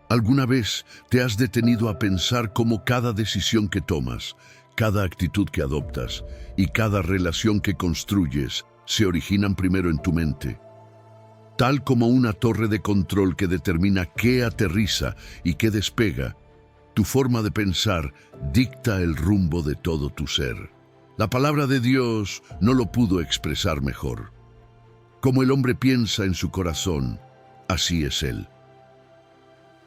¿Alguna vez te has detenido a pensar cómo cada decisión que tomas, cada actitud que adoptas y cada relación que construyes se originan primero en tu mente? Tal como una torre de control que determina qué aterriza y qué despega, tu forma de pensar dicta el rumbo de todo tu ser. La palabra de Dios no lo pudo expresar mejor. Como el hombre piensa en su corazón, así es él.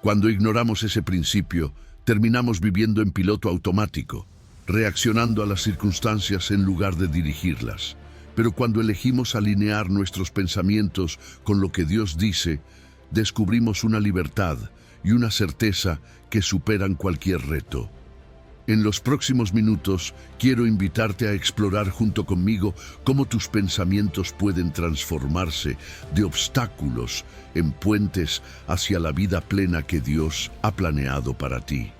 Cuando ignoramos ese principio, terminamos viviendo en piloto automático, reaccionando a las circunstancias en lugar de dirigirlas. Pero cuando elegimos alinear nuestros pensamientos con lo que Dios dice, descubrimos una libertad y una certeza que superan cualquier reto. En los próximos minutos quiero invitarte a explorar junto conmigo cómo tus pensamientos pueden transformarse de obstáculos en puentes hacia la vida plena que Dios ha planeado para ti.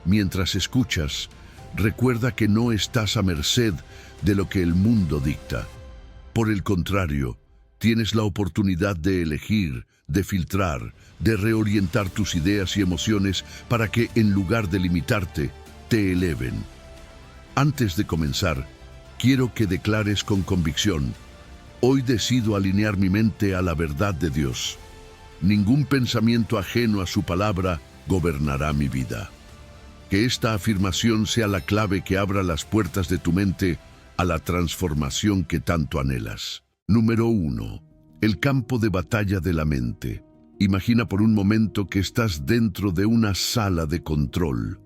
Mientras escuchas, recuerda que no estás a merced de lo que el mundo dicta. Por el contrario, tienes la oportunidad de elegir, de filtrar, de reorientar tus ideas y emociones para que, en lugar de limitarte, te eleven. Antes de comenzar, quiero que declares con convicción: hoy decido alinear mi mente a la verdad de Dios. Ningún pensamiento ajeno a su palabra gobernará mi vida. Que esta afirmación sea la clave que abra las puertas de tu mente a la transformación que tanto anhelas. Número 1. El campo de batalla de la mente. Imagina por un momento que estás dentro de una sala de control.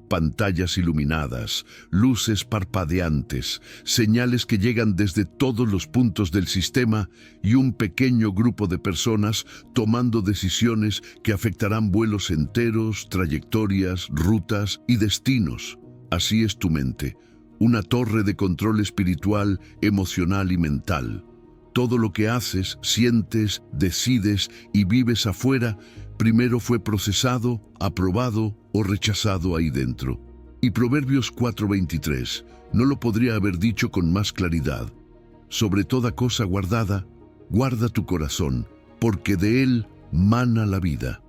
Pantallas iluminadas, luces parpadeantes, señales que llegan desde todos los puntos del sistema y un pequeño grupo de personas tomando decisiones que afectarán vuelos enteros, trayectorias, rutas y destinos. Así es tu mente, una torre de control espiritual, emocional y mental. Todo lo que haces, sientes, decides y vives afuera primero fue procesado, aprobado o rechazado ahí dentro. Y Proverbios 4:23 no lo podría haber dicho con más claridad. Sobre toda cosa guardada, guarda tu corazón, porque de él mana la vida.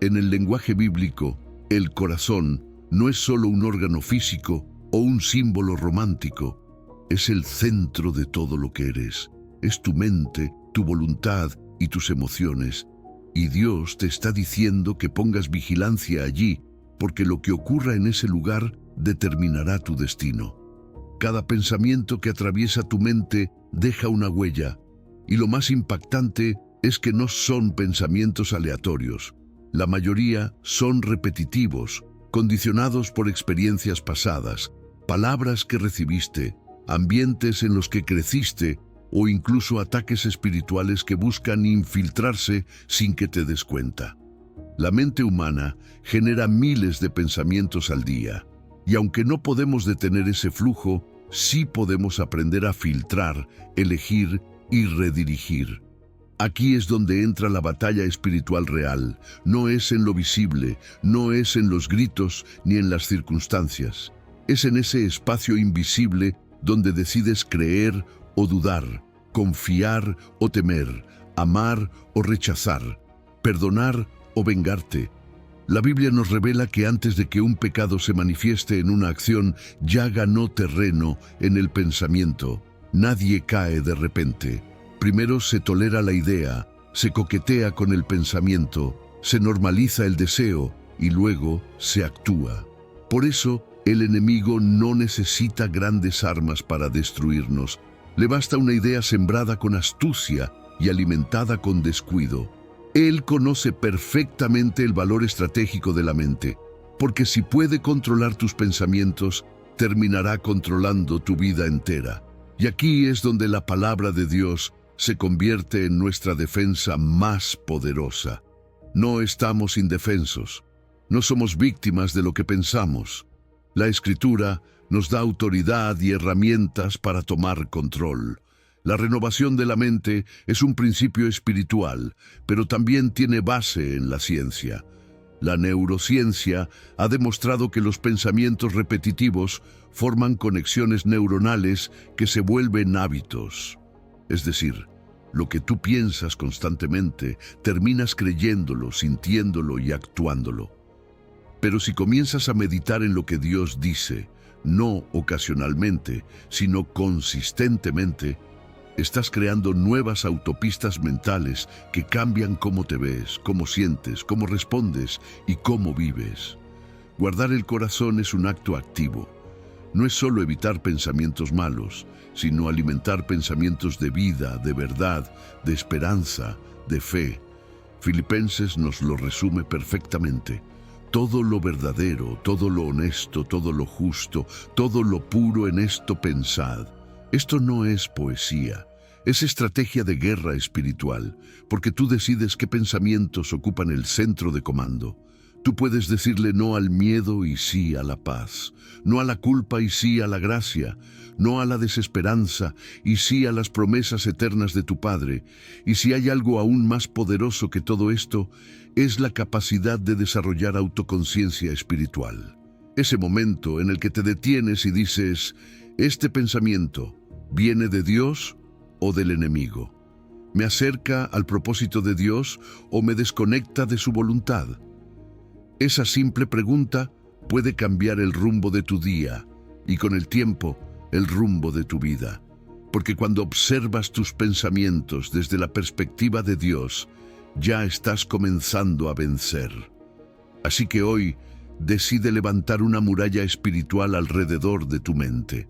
En el lenguaje bíblico, el corazón no es solo un órgano físico o un símbolo romántico, es el centro de todo lo que eres. Es tu mente, tu voluntad y tus emociones. Y Dios te está diciendo que pongas vigilancia allí, porque lo que ocurra en ese lugar determinará tu destino. Cada pensamiento que atraviesa tu mente deja una huella, y lo más impactante es que no son pensamientos aleatorios. La mayoría son repetitivos, condicionados por experiencias pasadas, palabras que recibiste, ambientes en los que creciste, o incluso ataques espirituales que buscan infiltrarse sin que te des cuenta. La mente humana genera miles de pensamientos al día, y aunque no podemos detener ese flujo, sí podemos aprender a filtrar, elegir y redirigir. Aquí es donde entra la batalla espiritual real. No es en lo visible, no es en los gritos ni en las circunstancias. Es en ese espacio invisible donde decides creer o dudar, confiar o temer, amar o rechazar, perdonar o vengarte. La Biblia nos revela que antes de que un pecado se manifieste en una acción, ya ganó terreno en el pensamiento. Nadie cae de repente. Primero se tolera la idea, se coquetea con el pensamiento, se normaliza el deseo y luego se actúa. Por eso, el enemigo no necesita grandes armas para destruirnos. Le basta una idea sembrada con astucia y alimentada con descuido. Él conoce perfectamente el valor estratégico de la mente, porque si puede controlar tus pensamientos, terminará controlando tu vida entera. Y aquí es donde la palabra de Dios se convierte en nuestra defensa más poderosa. No estamos indefensos, no somos víctimas de lo que pensamos. La Escritura nos da autoridad y herramientas para tomar control. La renovación de la mente es un principio espiritual, pero también tiene base en la ciencia. La neurociencia ha demostrado que los pensamientos repetitivos forman conexiones neuronales que se vuelven hábitos. Es decir, Lo que tú piensas constantemente, terminas creyéndolo, sintiéndolo y actuándolo. Pero si comienzas a meditar en lo que Dios dice, no ocasionalmente, sino consistentemente, estás creando nuevas autopistas mentales que cambian cómo te ves, cómo sientes, cómo respondes y cómo vives. Guardar el corazón es un acto activo. No es solo evitar pensamientos malos, sino alimentar pensamientos de vida, de verdad, de esperanza, de fe. Filipenses nos lo resume perfectamente. Todo lo verdadero, todo lo honesto, todo lo justo, todo lo puro, en esto pensad. Esto no es poesía, es estrategia de guerra espiritual, porque tú decides qué pensamientos ocupan el centro de comando. Tú puedes decirle no al miedo y sí a la paz, no a la culpa y sí a la gracia, no a la desesperanza y sí a las promesas eternas de tu Padre. Y si hay algo aún más poderoso que todo esto, es la capacidad de desarrollar autoconciencia espiritual. Ese momento en el que te detienes y dices, ¿este pensamiento viene de Dios o del enemigo? ¿Me acerca al propósito de Dios o me desconecta de su voluntad? Esa simple pregunta puede cambiar el rumbo de tu día y con el tiempo el rumbo de tu vida. Porque cuando observas tus pensamientos desde la perspectiva de Dios, ya estás comenzando a vencer. Así que hoy decide levantar una muralla espiritual alrededor de tu mente.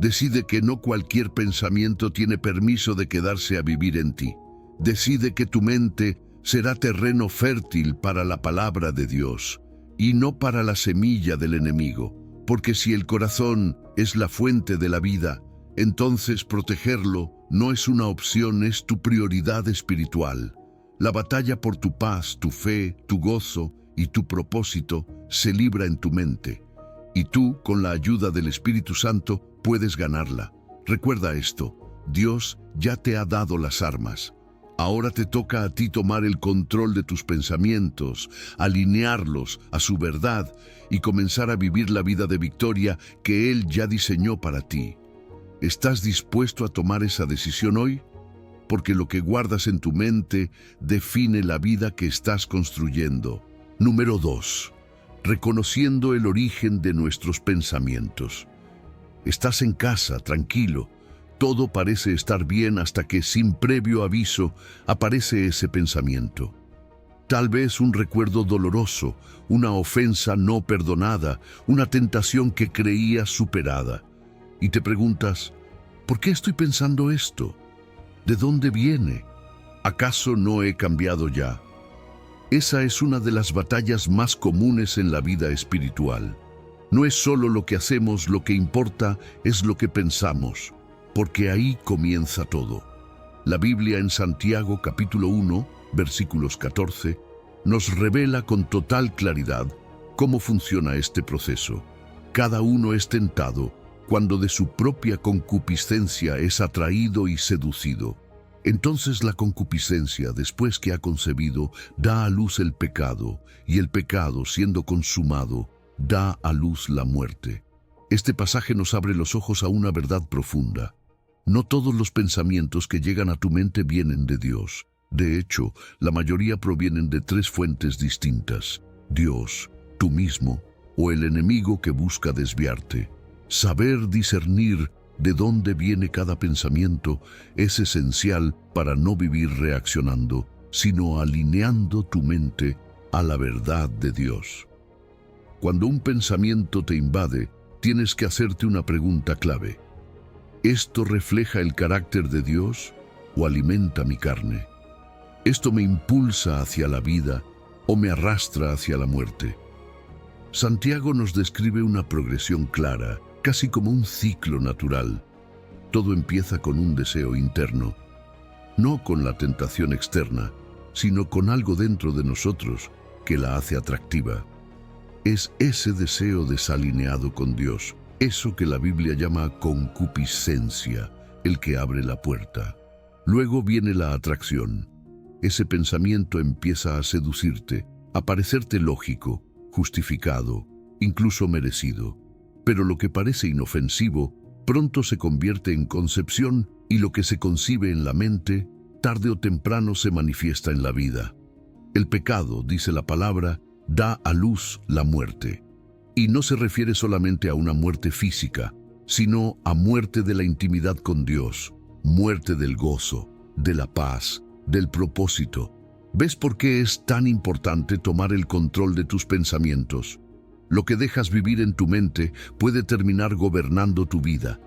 Decide que no cualquier pensamiento tiene permiso de quedarse a vivir en ti. Decide que tu mente será terreno fértil para la palabra de Dios y no para la semilla del enemigo, porque si el corazón es la fuente de la vida, entonces protegerlo no es una opción, es tu prioridad espiritual. La batalla por tu paz, tu fe, tu gozo y tu propósito se libra en tu mente, y tú, con la ayuda del Espíritu Santo, puedes ganarla. Recuerda esto, Dios ya te ha dado las armas. Ahora te toca a ti tomar el control de tus pensamientos, alinearlos a su verdad y comenzar a vivir la vida de victoria que Él ya diseñó para ti. ¿Estás dispuesto a tomar esa decisión hoy? Porque lo que guardas en tu mente define la vida que estás construyendo. Número 2. Reconociendo el origen de nuestros pensamientos. Estás en casa, tranquilo. Todo parece estar bien hasta que, sin previo aviso, aparece ese pensamiento. Tal vez un recuerdo doloroso, una ofensa no perdonada, una tentación que creías superada. Y te preguntas, ¿por qué estoy pensando esto? ¿De dónde viene? ¿Acaso no he cambiado ya? Esa es una de las batallas más comunes en la vida espiritual. No es solo lo que hacemos lo que importa, es lo que pensamos. Porque ahí comienza todo. La Biblia en Santiago capítulo 1, versículos 14, nos revela con total claridad cómo funciona este proceso. Cada uno es tentado cuando de su propia concupiscencia es atraído y seducido. Entonces la concupiscencia, después que ha concebido, da a luz el pecado, y el pecado, siendo consumado, da a luz la muerte. Este pasaje nos abre los ojos a una verdad profunda. No todos los pensamientos que llegan a tu mente vienen de Dios. De hecho, la mayoría provienen de 3 fuentes distintas: Dios, tú mismo o el enemigo que busca desviarte. Saber discernir de dónde viene cada pensamiento es esencial para no vivir reaccionando, sino alineando tu mente a la verdad de Dios. Cuando un pensamiento te invade, tienes que hacerte una pregunta clave. ¿Esto refleja el carácter de Dios o alimenta mi carne? ¿Esto me impulsa hacia la vida o me arrastra hacia la muerte? Santiago nos describe una progresión clara, casi como un ciclo natural. Todo empieza con un deseo interno, no con la tentación externa, sino con algo dentro de nosotros que la hace atractiva. Es ese deseo desalineado con Dios, eso que la Biblia llama concupiscencia, el que abre la puerta. Luego viene la atracción. Ese pensamiento empieza a seducirte, a parecerte lógico, justificado, incluso merecido. Pero lo que parece inofensivo pronto se convierte en concepción y lo que se concibe en la mente tarde o temprano se manifiesta en la vida. El pecado, dice la palabra, da a luz la muerte. Y no se refiere solamente a una muerte física, sino a muerte de la intimidad con Dios, muerte del gozo, de la paz, del propósito. ¿Ves por qué es tan importante tomar el control de tus pensamientos? Lo que dejas vivir en tu mente puede terminar gobernando tu vida.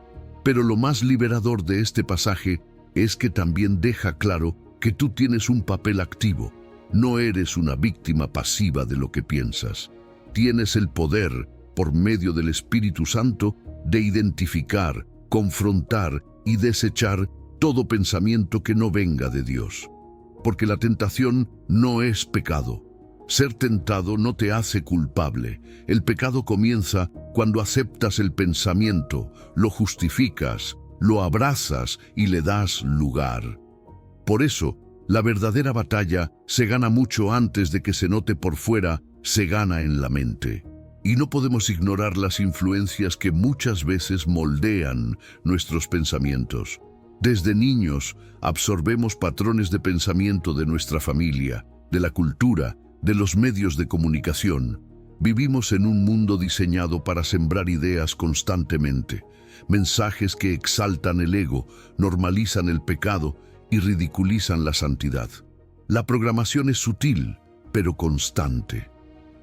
Pero lo más liberador de este pasaje es que también deja claro que tú tienes un papel activo. No eres una víctima pasiva de lo que piensas. Tienes el poder, por medio del Espíritu Santo, de identificar, confrontar y desechar todo pensamiento que no venga de Dios. Porque la tentación no es pecado. Ser tentado no te hace culpable. El pecado comienza cuando aceptas el pensamiento, lo justificas, lo abrazas y le das lugar. Por eso, la verdadera batalla se gana mucho antes de que se note por fuera, se gana en la mente. Y no podemos ignorar las influencias que muchas veces moldean nuestros pensamientos. Desde niños absorbemos patrones de pensamiento de nuestra familia, de la cultura, de los medios de comunicación. Vivimos en un mundo diseñado para sembrar ideas constantemente, mensajes que exaltan el ego, normalizan el pecado y ridiculizan la santidad. La programación es sutil, pero constante.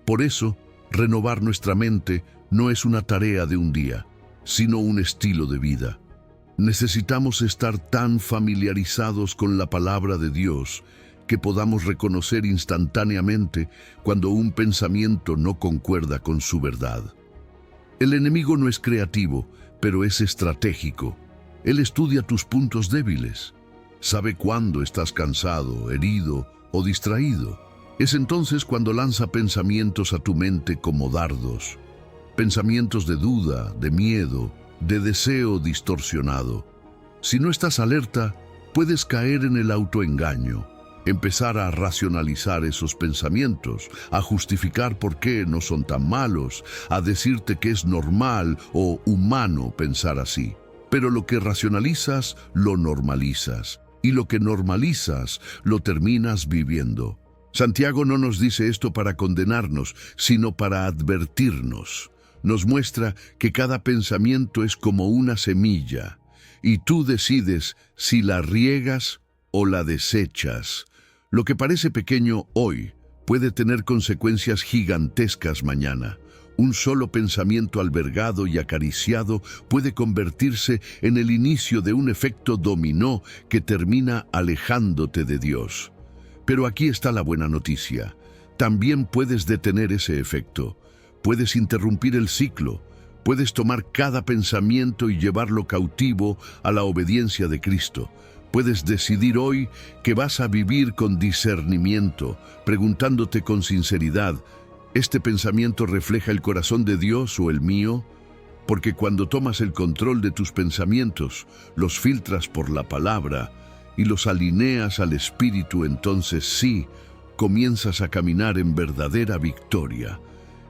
Por eso, renovar nuestra mente no es una tarea de un día, sino un estilo de vida. Necesitamos estar tan familiarizados con la palabra de Dios que podamos reconocer instantáneamente cuando un pensamiento no concuerda con su verdad. El enemigo no es creativo, pero es estratégico. Él estudia tus puntos débiles. Sabe cuándo estás cansado, herido o distraído. Es entonces cuando lanza pensamientos a tu mente como dardos. Pensamientos de duda, de miedo, de deseo distorsionado. Si no estás alerta, puedes caer en el autoengaño, empezar a racionalizar esos pensamientos, a justificar por qué no son tan malos, a decirte que es normal o humano pensar así. Pero lo que racionalizas, lo normalizas, y lo que normalizas, lo terminas viviendo. Santiago no nos dice esto para condenarnos, sino para advertirnos. Nos muestra que cada pensamiento es como una semilla, y tú decides si la riegas o la desechas. Lo que parece pequeño hoy puede tener consecuencias gigantescas mañana. Un solo pensamiento albergado y acariciado puede convertirse en el inicio de un efecto dominó que termina alejándote de Dios. Pero aquí está la buena noticia. También puedes detener ese efecto. Puedes interrumpir el ciclo. Puedes tomar cada pensamiento y llevarlo cautivo a la obediencia de Cristo. Puedes decidir hoy que vas a vivir con discernimiento, preguntándote con sinceridad, ¿este pensamiento refleja el corazón de Dios o el mío? Porque cuando tomas el control de tus pensamientos, los filtras por la palabra y los alineas al Espíritu, entonces sí, comienzas a caminar en verdadera victoria.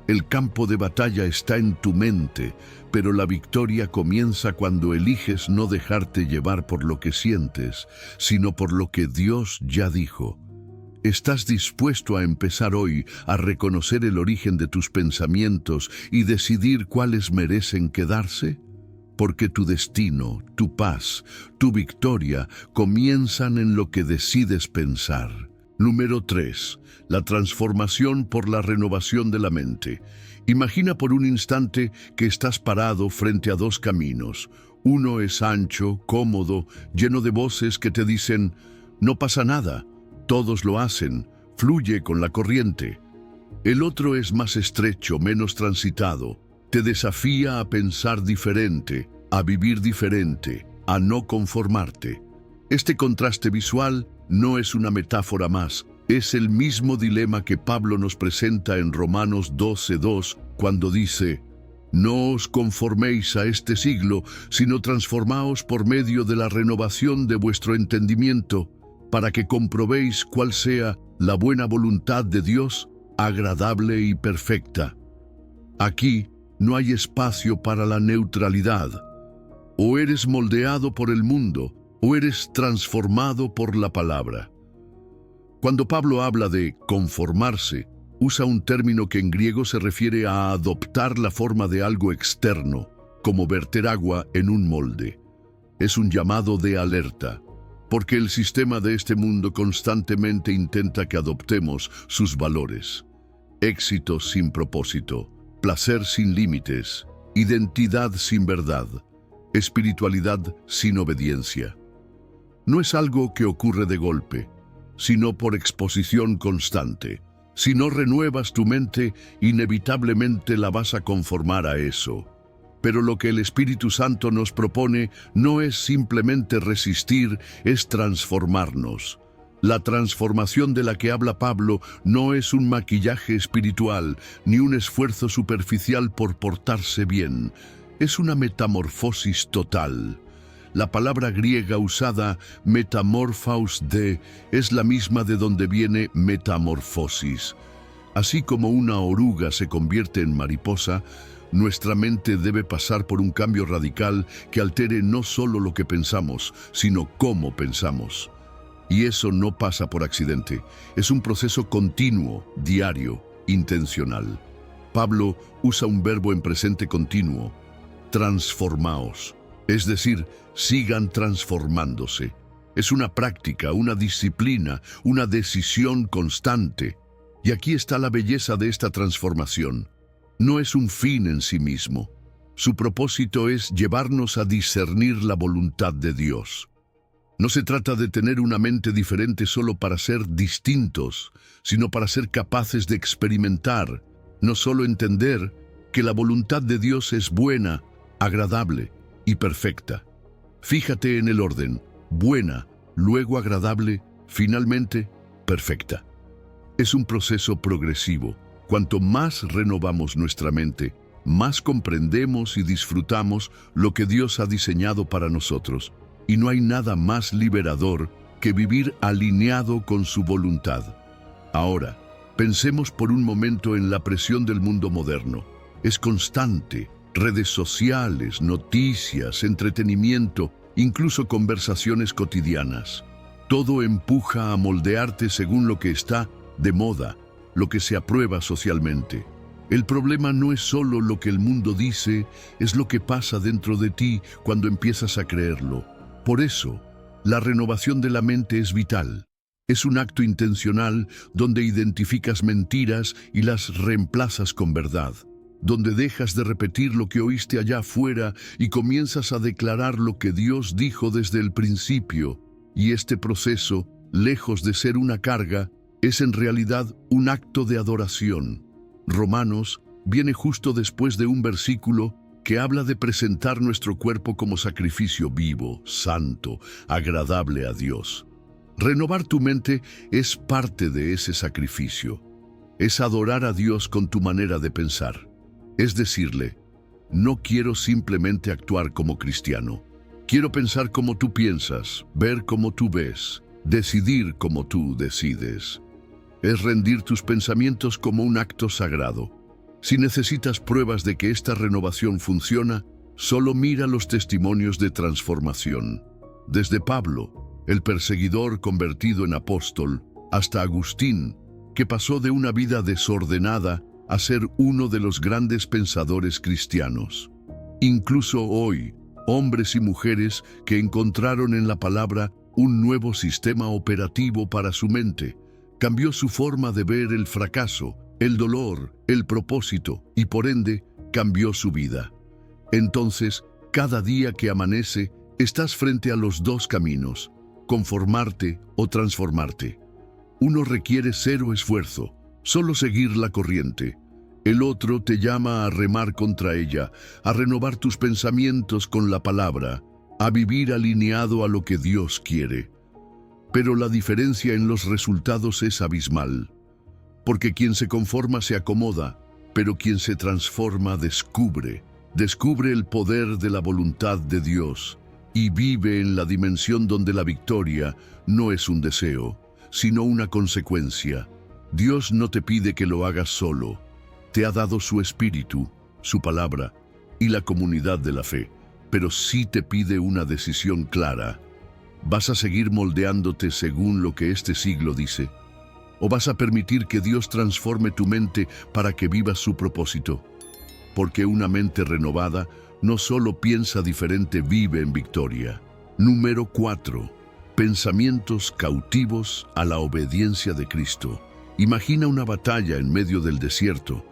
El campo de batalla está en tu mente, pero la victoria comienza cuando eliges no dejarte llevar por lo que sientes, sino por lo que Dios ya dijo. ¿Estás dispuesto a empezar hoy a reconocer el origen de tus pensamientos y decidir cuáles merecen quedarse? Porque tu destino, tu paz, tu victoria comienzan en lo que decides pensar. Número 3. La transformación por la renovación de la mente. Imagina por un instante que estás parado frente a dos caminos. Uno es ancho, cómodo, lleno de voces que te dicen, no pasa nada, todos lo hacen, fluye con la corriente. El otro es más estrecho, menos transitado. Te desafía a pensar diferente, a vivir diferente, a no conformarte. Este contraste visual no es una metáfora más, es el mismo dilema que Pablo nos presenta en Romanos 12:2, cuando dice, no os conforméis a este siglo, sino transformaos por medio de la renovación de vuestro entendimiento, para que comprobéis cuál sea la buena voluntad de Dios, agradable y perfecta. Aquí no hay espacio para la neutralidad. O eres moldeado por el mundo, o eres transformado por la palabra. Cuando Pablo habla de conformarse, usa un término que en griego se refiere a adoptar la forma de algo externo, como verter agua en un molde. Es un llamado de alerta, porque el sistema de este mundo constantemente intenta que adoptemos sus valores. Éxito sin propósito, placer sin límites, identidad sin verdad, espiritualidad sin obediencia. No es algo que ocurre de golpe, sino por exposición constante. Si no renuevas tu mente, inevitablemente la vas a conformar a eso. Pero lo que el Espíritu Santo nos propone no es simplemente resistir, es transformarnos. La transformación de la que habla Pablo no es un maquillaje espiritual, ni un esfuerzo superficial por portarse bien. Es una metamorfosis total. La palabra griega usada, metamorphos es la misma de donde viene metamorfosis. Así como una oruga se convierte en mariposa, nuestra mente debe pasar por un cambio radical que altere no solo lo que pensamos, sino cómo pensamos. Y eso no pasa por accidente, es un proceso continuo, diario, intencional. Pablo usa un verbo en presente continuo, transformaos. Es decir, sigan transformándose. Es una práctica, una disciplina, una decisión constante. Y aquí está la belleza de esta transformación. No es un fin en sí mismo. Su propósito es llevarnos a discernir la voluntad de Dios. No se trata de tener una mente diferente solo para ser distintos, sino para ser capaces de experimentar, no solo entender, que la voluntad de Dios es buena, agradable y perfecta. Fíjate en el orden: buena, luego agradable, finalmente perfecta. Es un proceso progresivo. Cuanto más renovamos nuestra mente, más comprendemos y disfrutamos lo que Dios ha diseñado para nosotros. Y no hay nada más liberador que vivir alineado con su voluntad. Ahora, pensemos por un momento en la presión del mundo moderno. Es constante. Redes sociales, noticias, entretenimiento, incluso conversaciones cotidianas. Todo empuja a moldearte según lo que está de moda, lo que se aprueba socialmente. El problema no es solo lo que el mundo dice, es lo que pasa dentro de ti cuando empiezas a creerlo. Por eso, la renovación de la mente es vital. Es un acto intencional donde identificas mentiras y las reemplazas con verdad, donde dejas de repetir lo que oíste allá afuera y comienzas a declarar lo que Dios dijo desde el principio. Y este proceso, lejos de ser una carga, es en realidad un acto de adoración. Romanos viene justo después de un versículo que habla de presentar nuestro cuerpo como sacrificio vivo, santo, agradable a Dios. Renovar tu mente es parte de ese sacrificio. Es adorar a Dios con tu manera de pensar. Es decirle: no quiero simplemente actuar como cristiano. Quiero pensar como tú piensas, ver como tú ves, decidir como tú decides. Es rendir tus pensamientos como un acto sagrado. Si necesitas pruebas de que esta renovación funciona, solo mira los testimonios de transformación. Desde Pablo, el perseguidor convertido en apóstol, hasta Agustín, que pasó de una vida desordenada a ser uno de los grandes pensadores cristianos. Incluso hoy, hombres y mujeres que encontraron en la palabra un nuevo sistema operativo para su mente, cambió su forma de ver el fracaso, el dolor, el propósito y por ende cambió su vida. Entonces, cada día que amanece, estás frente a los dos caminos: conformarte o transformarte. Uno requiere cero esfuerzo, solo seguir la corriente. El otro te llama a remar contra ella, a renovar tus pensamientos con la palabra, a vivir alineado a lo que Dios quiere. Pero la diferencia en los resultados es abismal, porque quien se conforma se acomoda, pero quien se transforma descubre el poder de la voluntad de Dios y vive en la dimensión donde la victoria no es un deseo, sino una consecuencia. Dios no te pide que lo hagas solo. Te ha dado su espíritu, su palabra y la comunidad de la fe, pero sí te pide una decisión clara. ¿Vas a seguir moldeándote según lo que este siglo dice? ¿O vas a permitir que Dios transforme tu mente para que vivas su propósito? Porque una mente renovada no solo piensa diferente, vive en victoria. Número 4. Pensamientos cautivos a la obediencia de Cristo. Imagina una batalla en medio del desierto.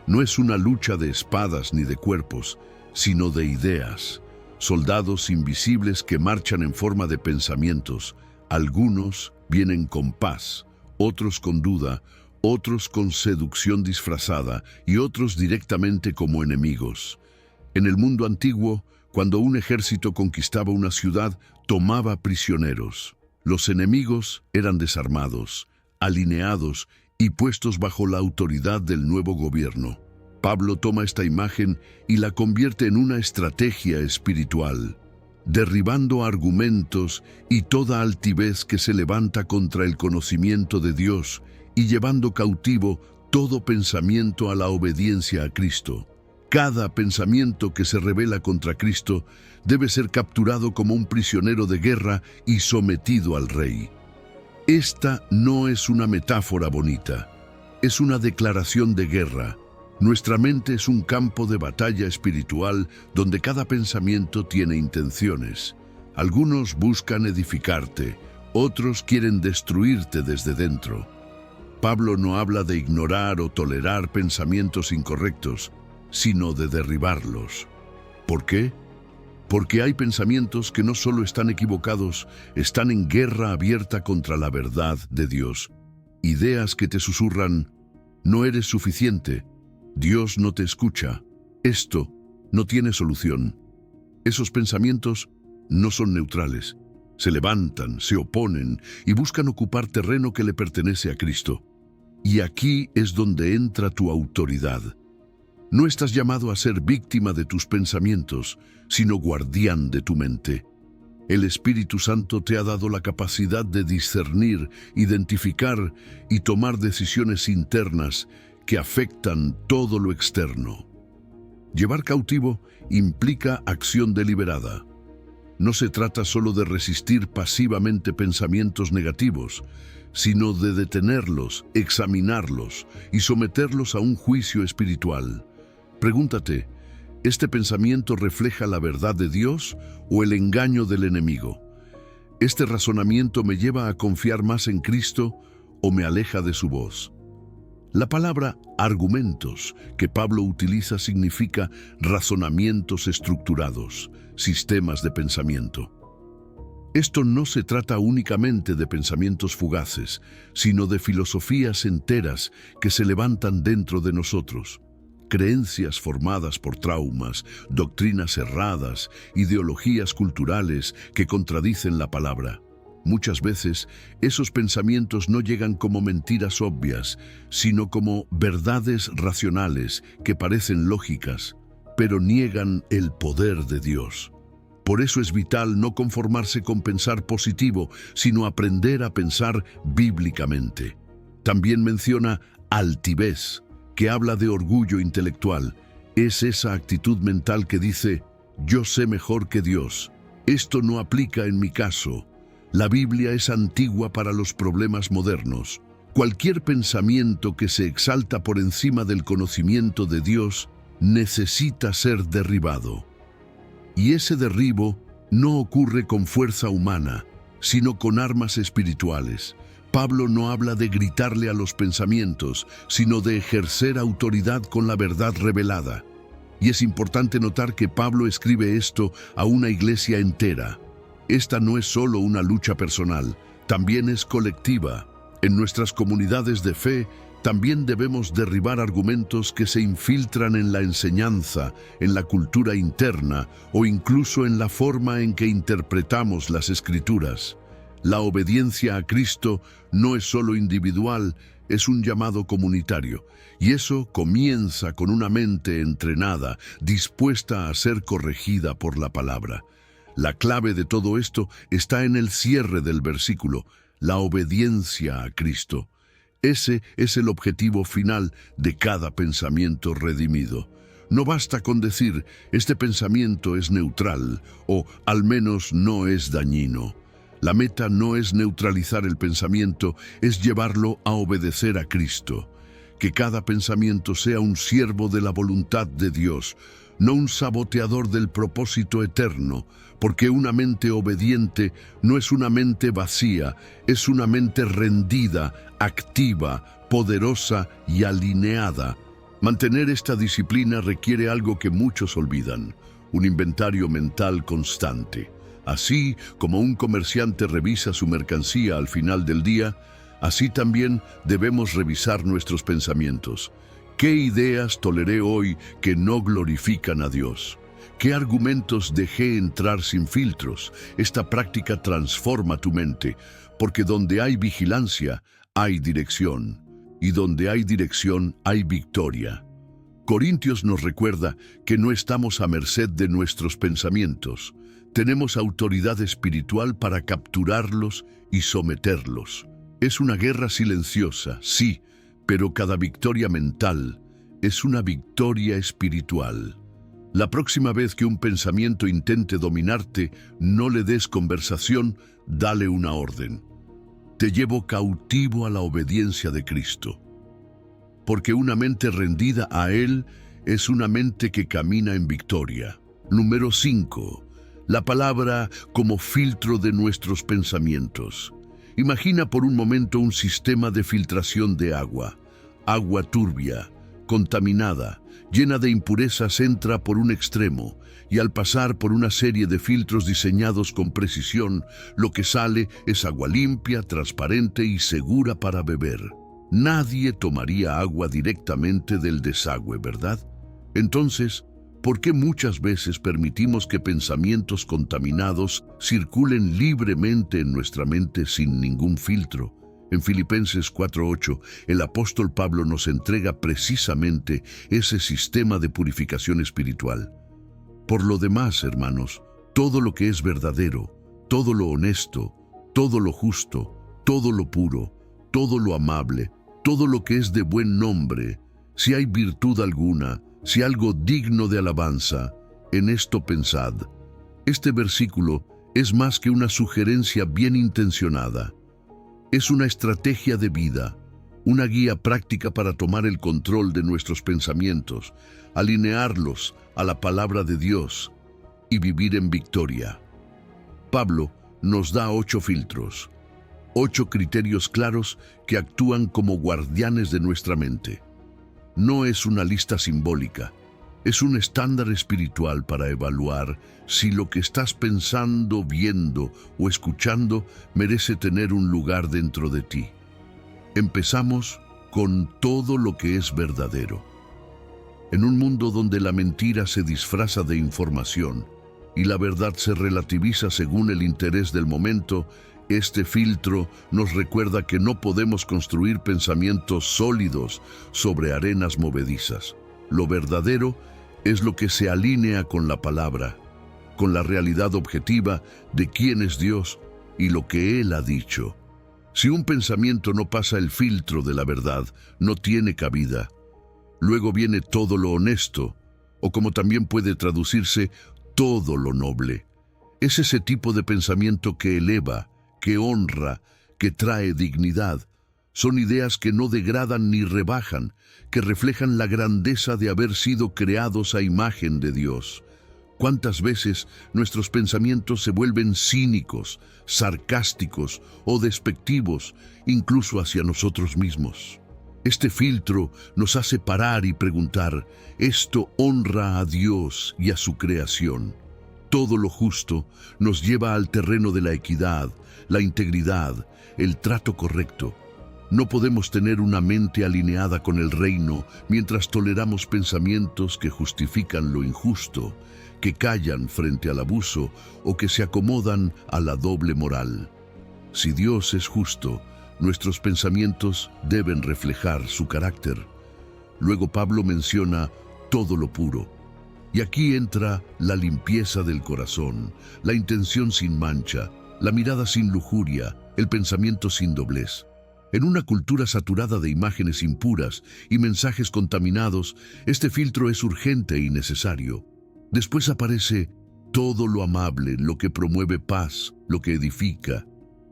No es una lucha de espadas ni de cuerpos, sino de ideas. Soldados invisibles que marchan en forma de pensamientos. Algunos vienen con paz, otros con duda, otros con seducción disfrazada y otros directamente como enemigos. En el mundo antiguo, cuando un ejército conquistaba una ciudad, tomaba prisioneros. Los enemigos eran desarmados, alineados y puestos bajo la autoridad del nuevo gobierno. Pablo toma esta imagen y la convierte en una estrategia espiritual, derribando argumentos y toda altivez que se levanta contra el conocimiento de Dios y llevando cautivo todo pensamiento a la obediencia a Cristo. Cada pensamiento que se rebela contra Cristo debe ser capturado como un prisionero de guerra y sometido al Rey. Esta no es una metáfora bonita, es una declaración de guerra. Nuestra mente es un campo de batalla espiritual donde cada pensamiento tiene intenciones. Algunos buscan edificarte, otros quieren destruirte desde dentro. Pablo no habla de ignorar o tolerar pensamientos incorrectos, sino de derribarlos. ¿Por qué? Porque hay pensamientos que no solo están equivocados, están en guerra abierta contra la verdad de Dios. Ideas que te susurran, no eres suficiente, Dios no te escucha, esto no tiene solución. Esos pensamientos no son neutrales, se levantan, se oponen y buscan ocupar terreno que le pertenece a Cristo. Y aquí es donde entra tu autoridad. No estás llamado a ser víctima de tus pensamientos, sino guardián de tu mente. El Espíritu Santo te ha dado la capacidad de discernir, identificar y tomar decisiones internas que afectan todo lo externo. Llevar cautivo implica acción deliberada. No se trata solo de resistir pasivamente pensamientos negativos, sino de detenerlos, examinarlos y someterlos a un juicio espiritual. Pregúntate, ¿este pensamiento refleja la verdad de Dios o el engaño del enemigo? ¿Este razonamiento me lleva a confiar más en Cristo o me aleja de su voz? La palabra argumentos que Pablo utiliza significa razonamientos estructurados, sistemas de pensamiento. Esto no se trata únicamente de pensamientos fugaces, sino de filosofías enteras que se levantan dentro de nosotros. Creencias formadas por traumas, doctrinas erradas, ideologías culturales que contradicen la palabra. Muchas veces, esos pensamientos no llegan como mentiras obvias, sino como verdades racionales que parecen lógicas, pero niegan el poder de Dios. Por eso es vital no conformarse con pensar positivo, sino aprender a pensar bíblicamente. También menciona altivez, que habla de orgullo intelectual. Es esa actitud mental que dice, yo sé mejor que Dios. Esto no aplica en mi caso. La Biblia es antigua para los problemas modernos. Cualquier pensamiento que se exalta por encima del conocimiento de Dios necesita ser derribado. Y ese derribo no ocurre con fuerza humana, sino con armas espirituales. Pablo no habla de gritarle a los pensamientos, sino de ejercer autoridad con la verdad revelada. Y es importante notar que Pablo escribe esto a una iglesia entera. Esta no es solo una lucha personal, también es colectiva. En nuestras comunidades de fe, también debemos derribar argumentos que se infiltran en la enseñanza, en la cultura interna o incluso en la forma en que interpretamos las Escrituras. La obediencia a Cristo no es solo individual, es un llamado comunitario. Y eso comienza con una mente entrenada, dispuesta a ser corregida por la palabra. La clave de todo esto está en el cierre del versículo, la obediencia a Cristo. Ese es el objetivo final de cada pensamiento redimido. No basta con decir, este pensamiento es neutral o al menos no es dañino. La meta no es neutralizar el pensamiento, es llevarlo a obedecer a Cristo. Que cada pensamiento sea un siervo de la voluntad de Dios, no un saboteador del propósito eterno, porque una mente obediente no es una mente vacía, es una mente rendida, activa, poderosa y alineada. Mantener esta disciplina requiere algo que muchos olvidan: un inventario mental constante. Así como un comerciante revisa su mercancía al final del día, así también debemos revisar nuestros pensamientos. ¿Qué ideas toleré hoy que no glorifican a Dios? ¿Qué argumentos dejé entrar sin filtros? Esta práctica transforma tu mente, porque donde hay vigilancia, hay dirección, y donde hay dirección, hay victoria. Corintios nos recuerda que no estamos a merced de nuestros pensamientos. Tenemos autoridad espiritual para capturarlos y someterlos. Es una guerra silenciosa, sí, pero cada victoria mental es una victoria espiritual. La próxima vez que un pensamiento intente dominarte, no le des conversación, dale una orden. Te llevo cautivo a la obediencia de Cristo. Porque una mente rendida a Él es una mente que camina en victoria. Número 5. La palabra como filtro de nuestros pensamientos. Imagina por un momento un sistema de filtración de agua. Agua turbia, contaminada, llena de impurezas, entra por un extremo y al pasar por una serie de filtros diseñados con precisión, lo que sale es agua limpia, transparente y segura para beber. Nadie tomaría agua directamente del desagüe, ¿verdad? Entonces, ¿por qué muchas veces permitimos que pensamientos contaminados circulen libremente en nuestra mente sin ningún filtro? En Filipenses 4:8, el apóstol Pablo nos entrega precisamente ese sistema de purificación espiritual. Por lo demás, hermanos, todo lo que es verdadero, todo lo honesto, todo lo justo, todo lo puro, todo lo amable, todo lo que es de buen nombre, si hay virtud alguna, si algo digno de alabanza, en esto pensad. Este versículo es más que una sugerencia bien intencionada. Es una estrategia de vida, una guía práctica para tomar el control de nuestros pensamientos, alinearlos a la palabra de Dios y vivir en victoria. Pablo nos da 8 filtros, 8 criterios claros que actúan como guardianes de nuestra mente. No es una lista simbólica, es un estándar espiritual para evaluar si lo que estás pensando, viendo o escuchando merece tener un lugar dentro de ti. Empezamos con todo lo que es verdadero. En un mundo donde la mentira se disfraza de información y la verdad se relativiza según el interés del momento, este filtro nos recuerda que no podemos construir pensamientos sólidos sobre arenas movedizas. Lo verdadero es lo que se alinea con la palabra, con la realidad objetiva de quién es Dios y lo que Él ha dicho. Si un pensamiento no pasa el filtro de la verdad, no tiene cabida. Luego viene todo lo honesto, o como también puede traducirse, todo lo noble. Es ese tipo de pensamiento que eleva, que honra, que trae dignidad. Son ideas que no degradan ni rebajan, que reflejan la grandeza de haber sido creados a imagen de Dios. ¿Cuántas veces nuestros pensamientos se vuelven cínicos, sarcásticos o despectivos, incluso hacia nosotros mismos? Este filtro nos hace parar y preguntar, ¿esto honra a Dios y a su creación? Todo lo justo nos lleva al terreno de la equidad, la integridad, el trato correcto. No podemos tener una mente alineada con el reino mientras toleramos pensamientos que justifican lo injusto, que callan frente al abuso o que se acomodan a la doble moral. Si Dios es justo, nuestros pensamientos deben reflejar su carácter. Luego Pablo menciona todo lo puro. Y aquí entra la limpieza del corazón, la intención sin mancha, la mirada sin lujuria, el pensamiento sin doblez. En una cultura saturada de imágenes impuras y mensajes contaminados, este filtro es urgente y necesario. Después aparece todo lo amable, lo que promueve paz, lo que edifica,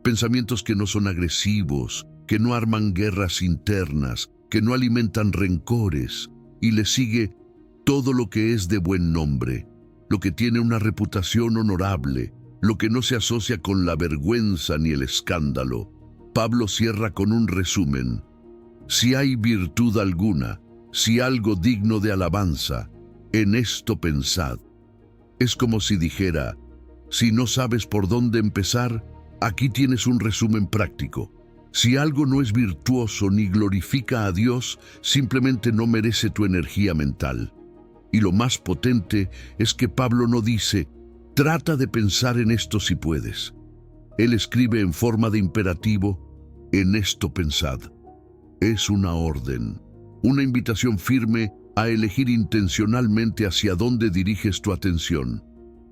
Pensamientos que no son agresivos, que no arman guerras internas, que no alimentan rencores, y le sigue todo lo que es de buen nombre, lo que tiene una reputación honorable, lo que no se asocia con la vergüenza ni el escándalo. Pablo cierra con un resumen. Si hay virtud alguna, si algo digno de alabanza, en esto pensad. Es como si dijera, si no sabes por dónde empezar, aquí tienes un resumen práctico. Si algo no es virtuoso ni glorifica a Dios, simplemente no merece tu energía mental. Y lo más potente es que Pablo no dice, trata de pensar en esto si puedes. Él escribe en forma de imperativo, en esto pensad. Es una orden, una invitación firme a elegir intencionalmente hacia dónde diriges tu atención,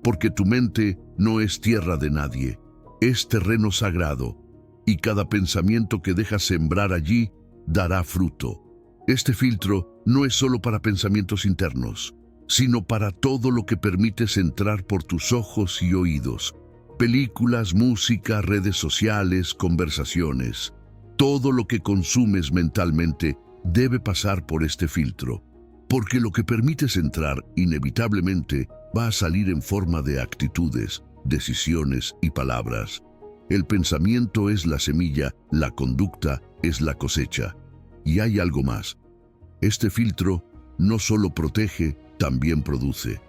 porque tu mente no es tierra de nadie, es terreno sagrado, y cada pensamiento que dejas sembrar allí dará fruto. Este filtro no es solo para pensamientos internos, sino para todo lo que permites entrar por tus ojos y oídos. Películas, música, redes sociales, conversaciones. Todo lo que consumes mentalmente debe pasar por este filtro, porque lo que permites entrar inevitablemente va a salir en forma de actitudes, decisiones y palabras. El pensamiento es la semilla, la conducta es la cosecha. Y hay algo más. Este filtro no solo protege, también produce.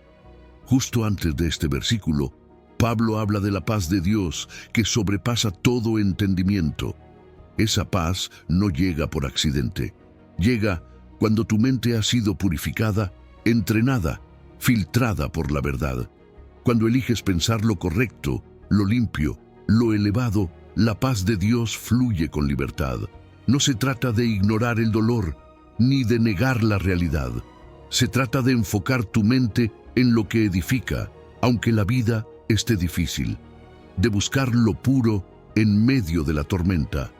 Justo antes de este versículo, Pablo habla de la paz de Dios que sobrepasa todo entendimiento. Esa paz no llega por accidente. Llega cuando tu mente ha sido purificada, entrenada, filtrada por la verdad. Cuando eliges pensar lo correcto, lo limpio, lo elevado, la paz de Dios fluye con libertad. No se trata de ignorar el dolor, ni de negar la realidad. Se trata de enfocar tu mente en lo que edifica, aunque la vida esté difícil. De buscar lo puro en medio de la tormenta.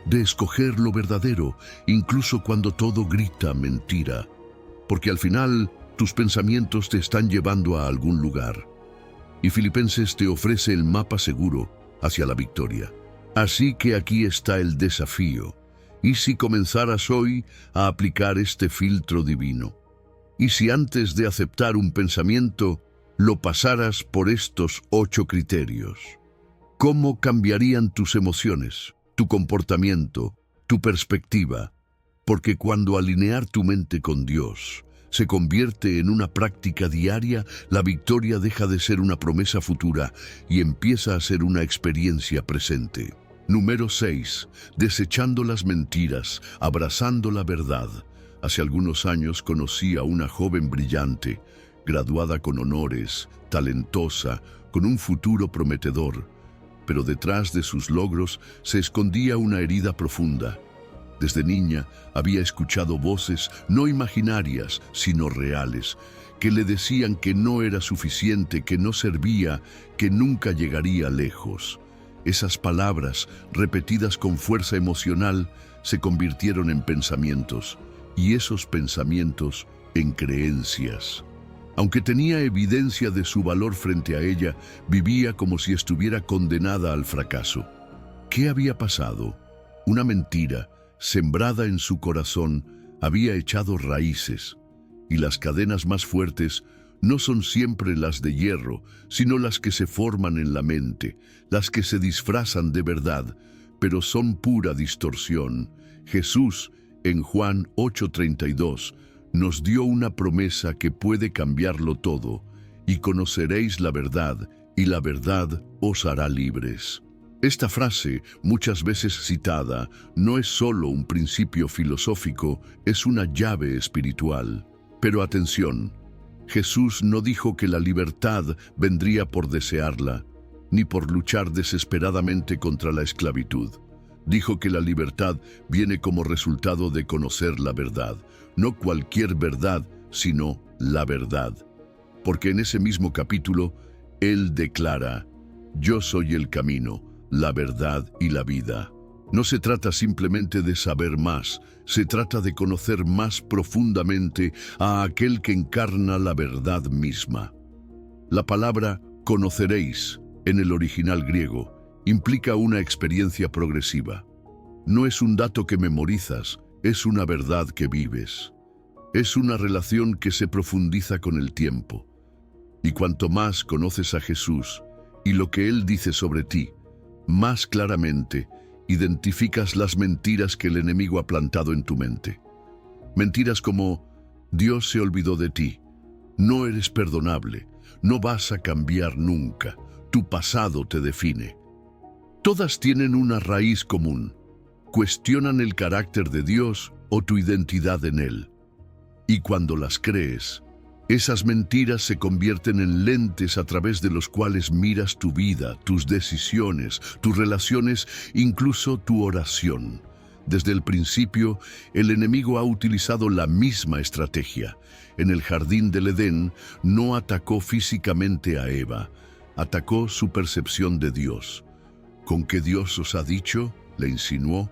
De escoger lo verdadero, incluso cuando todo grita mentira. Porque al final, tus pensamientos te están llevando a algún lugar. Y Filipenses te ofrece el mapa seguro hacia la victoria. Así que aquí está el desafío. ¿Y si comenzaras hoy a aplicar este filtro divino? ¿Y si antes de aceptar un pensamiento, lo pasaras por estos 8 criterios? ¿Cómo cambiarían tus emociones, tu comportamiento, tu perspectiva? Porque cuando alinear tu mente con Dios se convierte en una práctica diaria, la victoria deja de ser una promesa futura y empieza a ser una experiencia presente. Número 6. Desechando las mentiras, abrazando la verdad. Hace algunos años conocí a una joven brillante, graduada con honores, talentosa, con un futuro prometedor. Pero detrás de sus logros se escondía una herida profunda. Desde niña había escuchado voces no imaginarias, sino reales, que le decían que no era suficiente, que no servía, que nunca llegaría lejos. Esas palabras, repetidas con fuerza emocional, se convirtieron en pensamientos, y esos pensamientos en creencias. Aunque tenía evidencia de su valor frente a ella, vivía como si estuviera condenada al fracaso. ¿Qué había pasado? Una mentira, sembrada en su corazón, había echado raíces, y las cadenas más fuertes no son siempre las de hierro, sino las que se forman en la mente, las que se disfrazan de verdad, pero son pura distorsión. Jesús, en Juan 8:32, nos dio una promesa que puede cambiarlo todo, y conoceréis la verdad, y la verdad os hará libres. Esta frase, muchas veces citada, no es solo un principio filosófico, es una llave espiritual. Pero atención, Jesús no dijo que la libertad vendría por desearla, ni por luchar desesperadamente contra la esclavitud. Dijo que la libertad viene como resultado de conocer la verdad, no cualquier verdad, sino la verdad. Porque en ese mismo capítulo, Él declara, yo soy el camino, la verdad y la vida. No se trata simplemente de saber más, se trata de conocer más profundamente a aquel que encarna la verdad misma. La palabra conoceréis en el original griego implica una experiencia progresiva. No es un dato que memorizas, es una verdad que vives. Es una relación que se profundiza con el tiempo. Y cuanto más conoces a Jesús y lo que Él dice sobre ti, más claramente identificas las mentiras que el enemigo ha plantado en tu mente. Mentiras como: Dios se olvidó de ti, no eres perdonable, no vas a cambiar nunca, tu pasado te define. Todas tienen una raíz común: cuestionan el carácter de Dios o tu identidad en Él. Y cuando las crees, esas mentiras se convierten en lentes a través de los cuales miras tu vida, tus decisiones, tus relaciones, incluso tu oración. Desde el principio, el enemigo ha utilizado la misma estrategia. En el jardín del Edén, no atacó físicamente a Eva, atacó su percepción de Dios. ¿Con qué Dios os ha dicho?, le insinuó.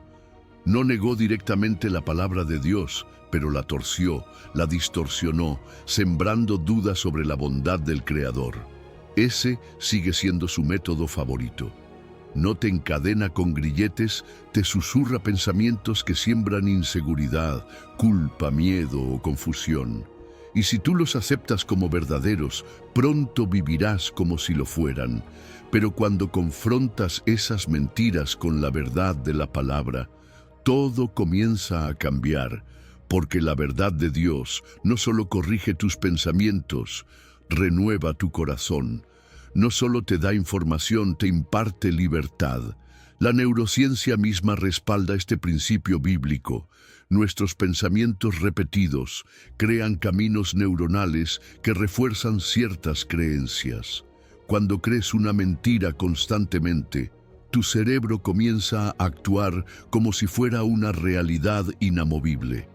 No negó directamente la palabra de Dios, pero la torció, la distorsionó, sembrando dudas sobre la bondad del Creador. Ese sigue siendo su método favorito. No te encadena con grilletes, te susurra pensamientos que siembran inseguridad, culpa, miedo o confusión. Y si tú los aceptas como verdaderos, pronto vivirás como si lo fueran. Pero cuando confrontas esas mentiras con la verdad de la palabra, todo comienza a cambiar, porque la verdad de Dios no solo corrige tus pensamientos, renueva tu corazón. No solo te da información, te imparte libertad. La neurociencia misma respalda este principio bíblico. Nuestros pensamientos repetidos crean caminos neuronales que refuerzan ciertas creencias. Cuando crees una mentira constantemente, tu cerebro comienza a actuar como si fuera una realidad inamovible.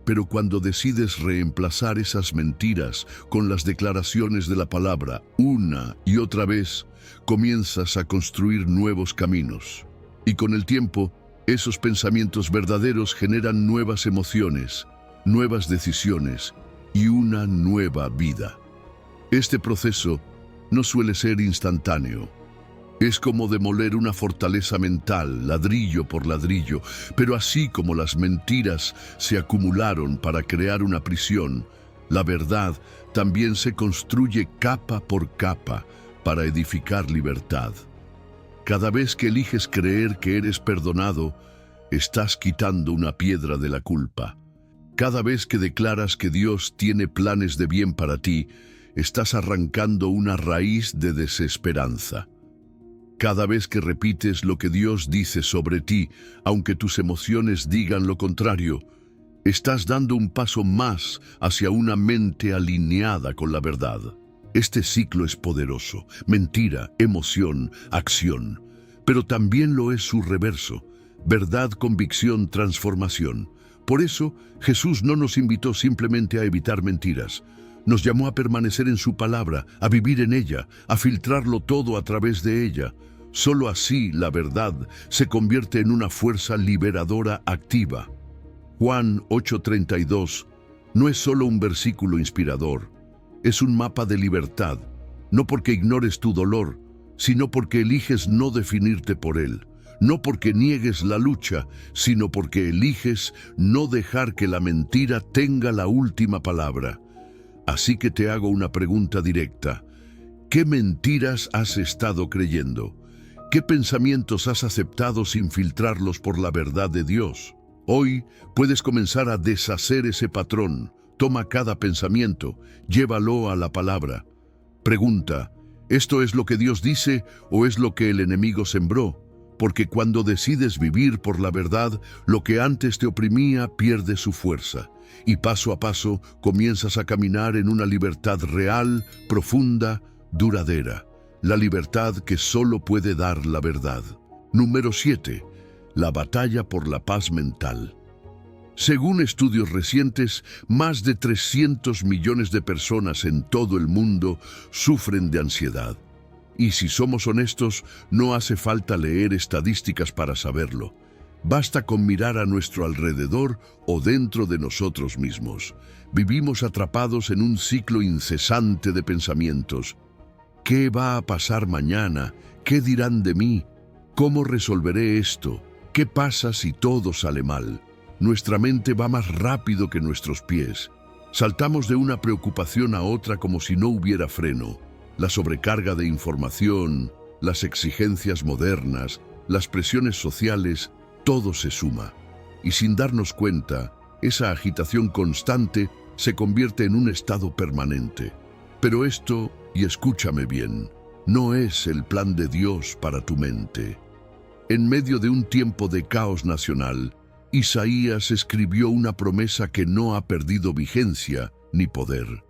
Pero cuando decides reemplazar esas mentiras con las declaraciones de la palabra una y otra vez, comienzas a construir nuevos caminos. Y con el tiempo, esos pensamientos verdaderos generan nuevas emociones, nuevas decisiones y una nueva vida. Este proceso no suele ser instantáneo. Es como demoler una fortaleza mental, ladrillo por ladrillo, pero así como las mentiras se acumularon para crear una prisión, la verdad también se construye capa por capa para edificar libertad. Cada vez que eliges creer que eres perdonado, estás quitando una piedra de la culpa. Cada vez que declaras que Dios tiene planes de bien para ti, estás arrancando una raíz de desesperanza. Cada vez que repites lo que Dios dice sobre ti, aunque tus emociones digan lo contrario, estás dando un paso más hacia una mente alineada con la verdad. Este ciclo es poderoso: mentira, emoción, acción. Pero también lo es su reverso: verdad, convicción, transformación. Por eso, Jesús no nos invitó simplemente a evitar mentiras. Nos llamó a permanecer en su palabra, a vivir en ella, a filtrarlo todo a través de ella. Solo así la verdad se convierte en una fuerza liberadora activa. Juan 8:32 no es solo un versículo inspirador, es un mapa de libertad, no porque ignores tu dolor, sino porque eliges no definirte por él. No porque niegues la lucha, sino porque eliges no dejar que la mentira tenga la última palabra. Así que te hago una pregunta directa. ¿Qué mentiras has estado creyendo? ¿Qué pensamientos has aceptado sin filtrarlos por la verdad de Dios? Hoy puedes comenzar a deshacer ese patrón. Toma cada pensamiento, llévalo a la palabra. Pregunta: ¿esto es lo que Dios dice o es lo que el enemigo sembró? Porque cuando decides vivir por la verdad, lo que antes te oprimía pierde su fuerza. Y paso a paso comienzas a caminar en una libertad real, profunda, duradera. La libertad que solo puede dar la verdad. Número 7. La batalla por la paz mental. Según estudios recientes, más de 300 millones de personas en todo el mundo sufren de ansiedad. Y si somos honestos, no hace falta leer estadísticas para saberlo. Basta con mirar a nuestro alrededor o dentro de nosotros mismos. Vivimos atrapados en un ciclo incesante de pensamientos. ¿Qué va a pasar mañana? ¿Qué dirán de mí? ¿Cómo resolveré esto? ¿Qué pasa si todo sale mal? Nuestra mente va más rápido que nuestros pies. Saltamos de una preocupación a otra como si no hubiera freno. La sobrecarga de información, las exigencias modernas, las presiones sociales, todo se suma. Y sin darnos cuenta, esa agitación constante se convierte en un estado permanente. Pero esto, y escúchame bien, no es el plan de Dios para tu mente. En medio de un tiempo de caos nacional, Isaías escribió una promesa que no ha perdido vigencia ni poder.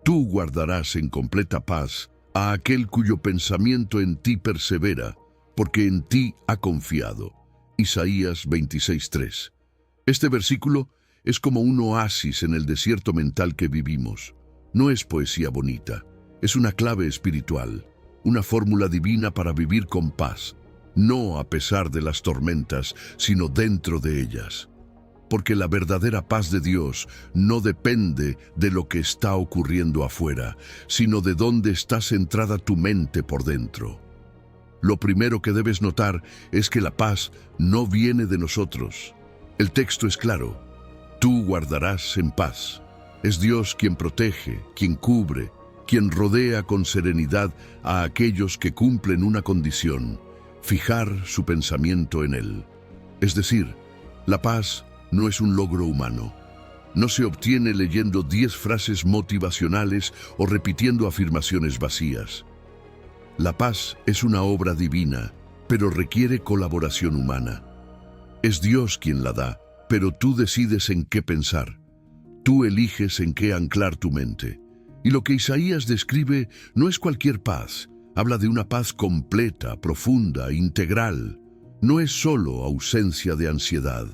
Tú guardarás en completa paz a aquel cuyo pensamiento en ti persevera, porque en ti ha confiado. Isaías 26:3. Este versículo es como un oasis en el desierto mental que vivimos. No es poesía bonita, es una clave espiritual, una fórmula divina para vivir con paz, no a pesar de las tormentas, sino dentro de ellas. Porque la verdadera paz de Dios no depende de lo que está ocurriendo afuera, sino de dónde está centrada tu mente por dentro. Lo primero que debes notar es que la paz no viene de nosotros. El texto es claro: tú guardarás en paz. Es Dios quien protege, quien cubre, quien rodea con serenidad a aquellos que cumplen una condición: fijar su pensamiento en Él. Es decir, la paz no es un logro humano. No se obtiene leyendo 10 frases motivacionales o repitiendo afirmaciones vacías. La paz es una obra divina, pero requiere colaboración humana. Es Dios quien la da, pero tú decides en qué pensar. Tú eliges en qué anclar tu mente. Y lo que Isaías describe no es cualquier paz. Habla de una paz completa, profunda, integral. No es solo ausencia de ansiedad,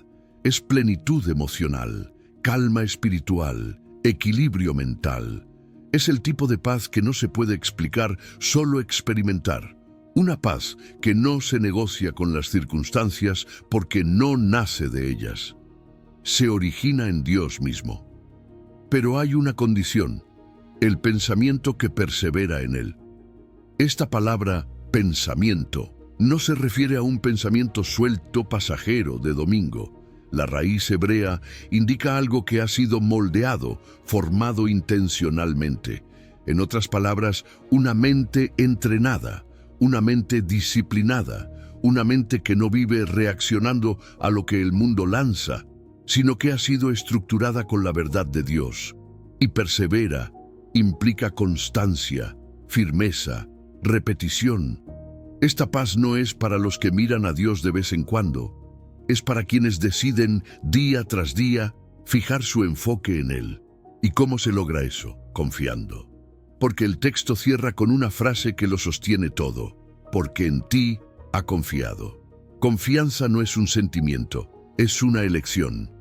es plenitud emocional, calma espiritual, equilibrio mental. Es el tipo de paz que no se puede explicar, solo experimentar. Una paz que no se negocia con las circunstancias porque no nace de ellas. Se origina en Dios mismo. Pero hay una condición: el pensamiento que persevera en Él. Esta palabra, pensamiento, no se refiere a un pensamiento suelto, pasajero, de domingo. La raíz hebrea indica algo que ha sido moldeado, formado intencionalmente. En otras palabras, una mente entrenada, una mente disciplinada, una mente que no vive reaccionando a lo que el mundo lanza, sino que ha sido estructurada con la verdad de Dios. Y persevera implica constancia, firmeza, repetición. Esta paz no es para los que miran a Dios de vez en cuando. Es para quienes deciden día tras día fijar su enfoque en Él. ¿Y cómo se logra eso? Confiando. Porque el texto cierra con una frase que lo sostiene todo: porque en ti ha confiado. Confianza no es un sentimiento, es una elección.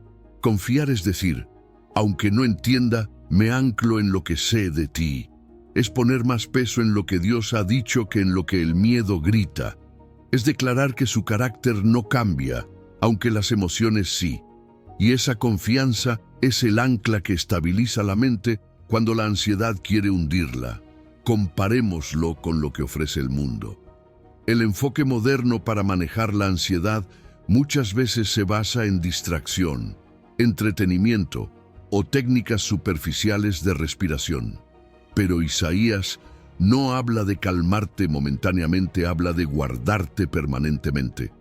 Confiar es decir: aunque no entienda, me anclo en lo que sé de ti. Es poner más peso en lo que Dios ha dicho que en lo que el miedo grita. Es declarar que su carácter no cambia, aunque las emociones sí. Y esa confianza es el ancla que estabiliza la mente cuando la ansiedad quiere hundirla. Comparémoslo con lo que ofrece el mundo. El enfoque moderno para manejar la ansiedad muchas veces se basa en distracción, entretenimiento o técnicas superficiales de respiración. Pero Isaías no habla de calmarte momentáneamente, habla de guardarte permanentemente.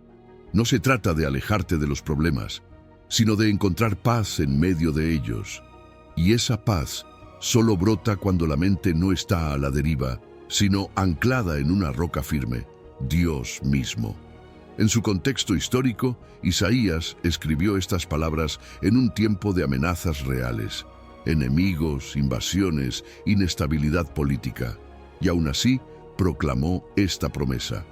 No se trata de alejarte de los problemas, sino de encontrar paz en medio de ellos. Y esa paz solo brota cuando la mente no está a la deriva, sino anclada en una roca firme, Dios mismo. En su contexto histórico, Isaías escribió estas palabras en un tiempo de amenazas reales, enemigos, invasiones, inestabilidad política. Y aún así, proclamó esta promesa: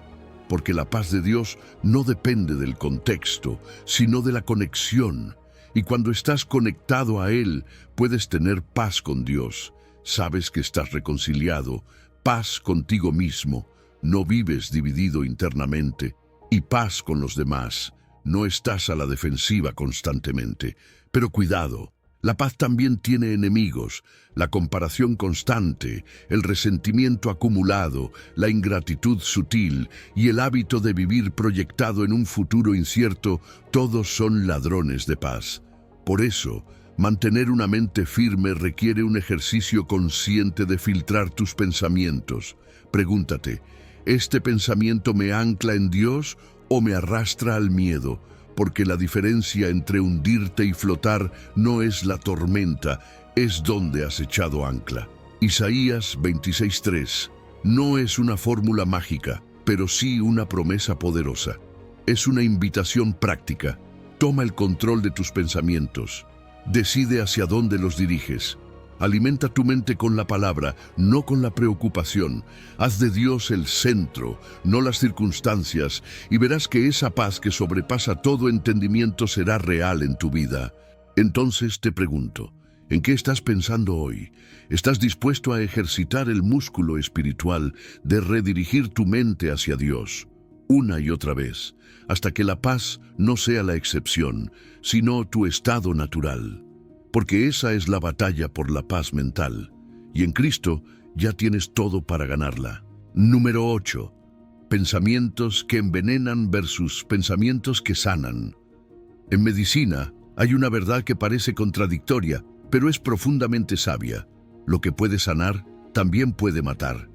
porque la paz de Dios no depende del contexto, sino de la conexión. Y cuando estás conectado a Él, puedes tener paz con Dios. Sabes que estás reconciliado, paz contigo mismo, no vives dividido internamente, y paz con los demás. No estás a la defensiva constantemente. Pero cuidado, La paz también tiene enemigos: la comparación constante, el resentimiento acumulado, la ingratitud sutil y el hábito de vivir proyectado en un futuro incierto. Todos son ladrones de paz. Por eso, mantener una mente firme requiere un ejercicio consciente de filtrar tus pensamientos. Pregúntate: ¿este pensamiento me ancla en Dios o me arrastra al miedo? Porque la diferencia entre hundirte y flotar no es la tormenta, es donde has echado ancla. Isaías 26:3. No es una fórmula mágica, pero sí una promesa poderosa. Es una invitación práctica. Toma el control de tus pensamientos. Decide hacia dónde los diriges. Alimenta tu mente con la palabra, no con la preocupación. Haz de Dios el centro, no las circunstancias, y verás que esa paz que sobrepasa todo entendimiento será real en tu vida. Entonces te pregunto: ¿en qué estás pensando hoy? ¿Estás dispuesto a ejercitar el músculo espiritual de redirigir tu mente hacia Dios una y otra vez, hasta que la paz no sea la excepción, sino tu estado natural? Porque esa es la batalla por la paz mental, y en Cristo ya tienes todo para ganarla. Número 8. Pensamientos que envenenan versus pensamientos que sanan. En medicina hay una verdad que parece contradictoria, pero es profundamente sabia. Lo que puede sanar también puede matar.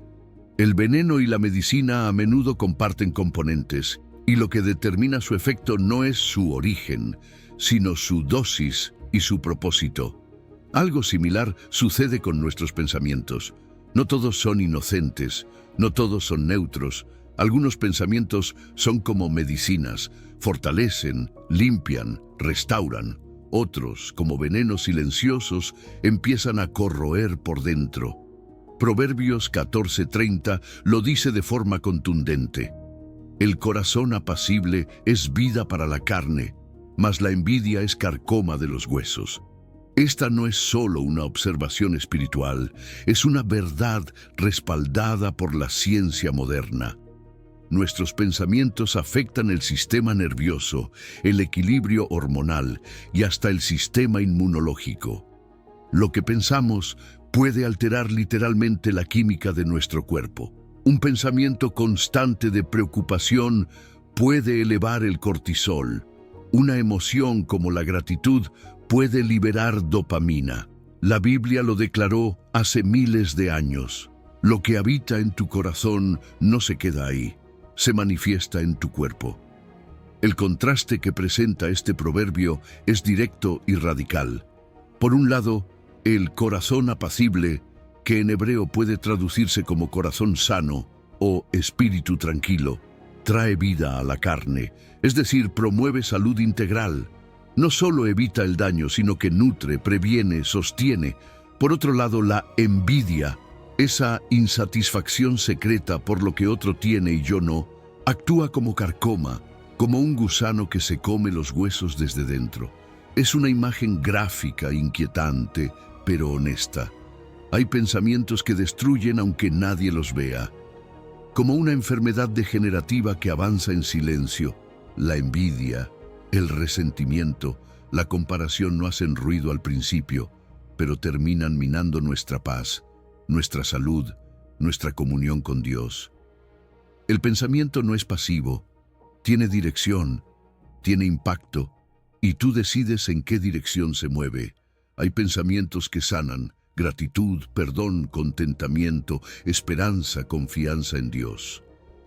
El veneno y la medicina a menudo comparten componentes, y lo que determina su efecto no es su origen, sino su dosis y su propósito. Algo similar sucede con nuestros pensamientos. No todos son inocentes, no todos son neutros. Algunos pensamientos son como medicinas, fortalecen, limpian, restauran. Otros, como venenos silenciosos, empiezan a corroer por dentro. Proverbios 14:30 lo dice de forma contundente: el corazón apacible es vida para la carne, mas la envidia es carcoma de los huesos. Esta no es solo una observación espiritual, es una verdad respaldada por la ciencia moderna. Nuestros pensamientos afectan el sistema nervioso, el equilibrio hormonal y hasta el sistema inmunológico. Lo que pensamos puede alterar literalmente la química de nuestro cuerpo. Un pensamiento constante de preocupación puede elevar el cortisol. Una emoción como la gratitud puede liberar dopamina. La Biblia lo declaró hace miles de años. Lo que habita en tu corazón no se queda ahí, se manifiesta en tu cuerpo. El contraste que presenta este proverbio es directo y radical. Por un lado, el corazón apacible, que en hebreo puede traducirse como corazón sano o espíritu tranquilo, trae vida a la carne, es decir, promueve salud integral. No solo evita el daño, sino que nutre, previene, sostiene. Por otro lado, la envidia, esa insatisfacción secreta por lo que otro tiene y yo no, actúa como carcoma, como un gusano que se come los huesos desde dentro. Es una imagen gráfica, inquietante, pero honesta. Hay pensamientos que destruyen aunque nadie los vea. Como una enfermedad degenerativa que avanza en silencio, la envidia, el resentimiento, la comparación no hacen ruido al principio, pero terminan minando nuestra paz, nuestra salud, nuestra comunión con Dios. El pensamiento no es pasivo, tiene dirección, tiene impacto, y tú decides en qué dirección se mueve. Hay pensamientos que sanan: gratitud, perdón, contentamiento, esperanza, confianza en Dios.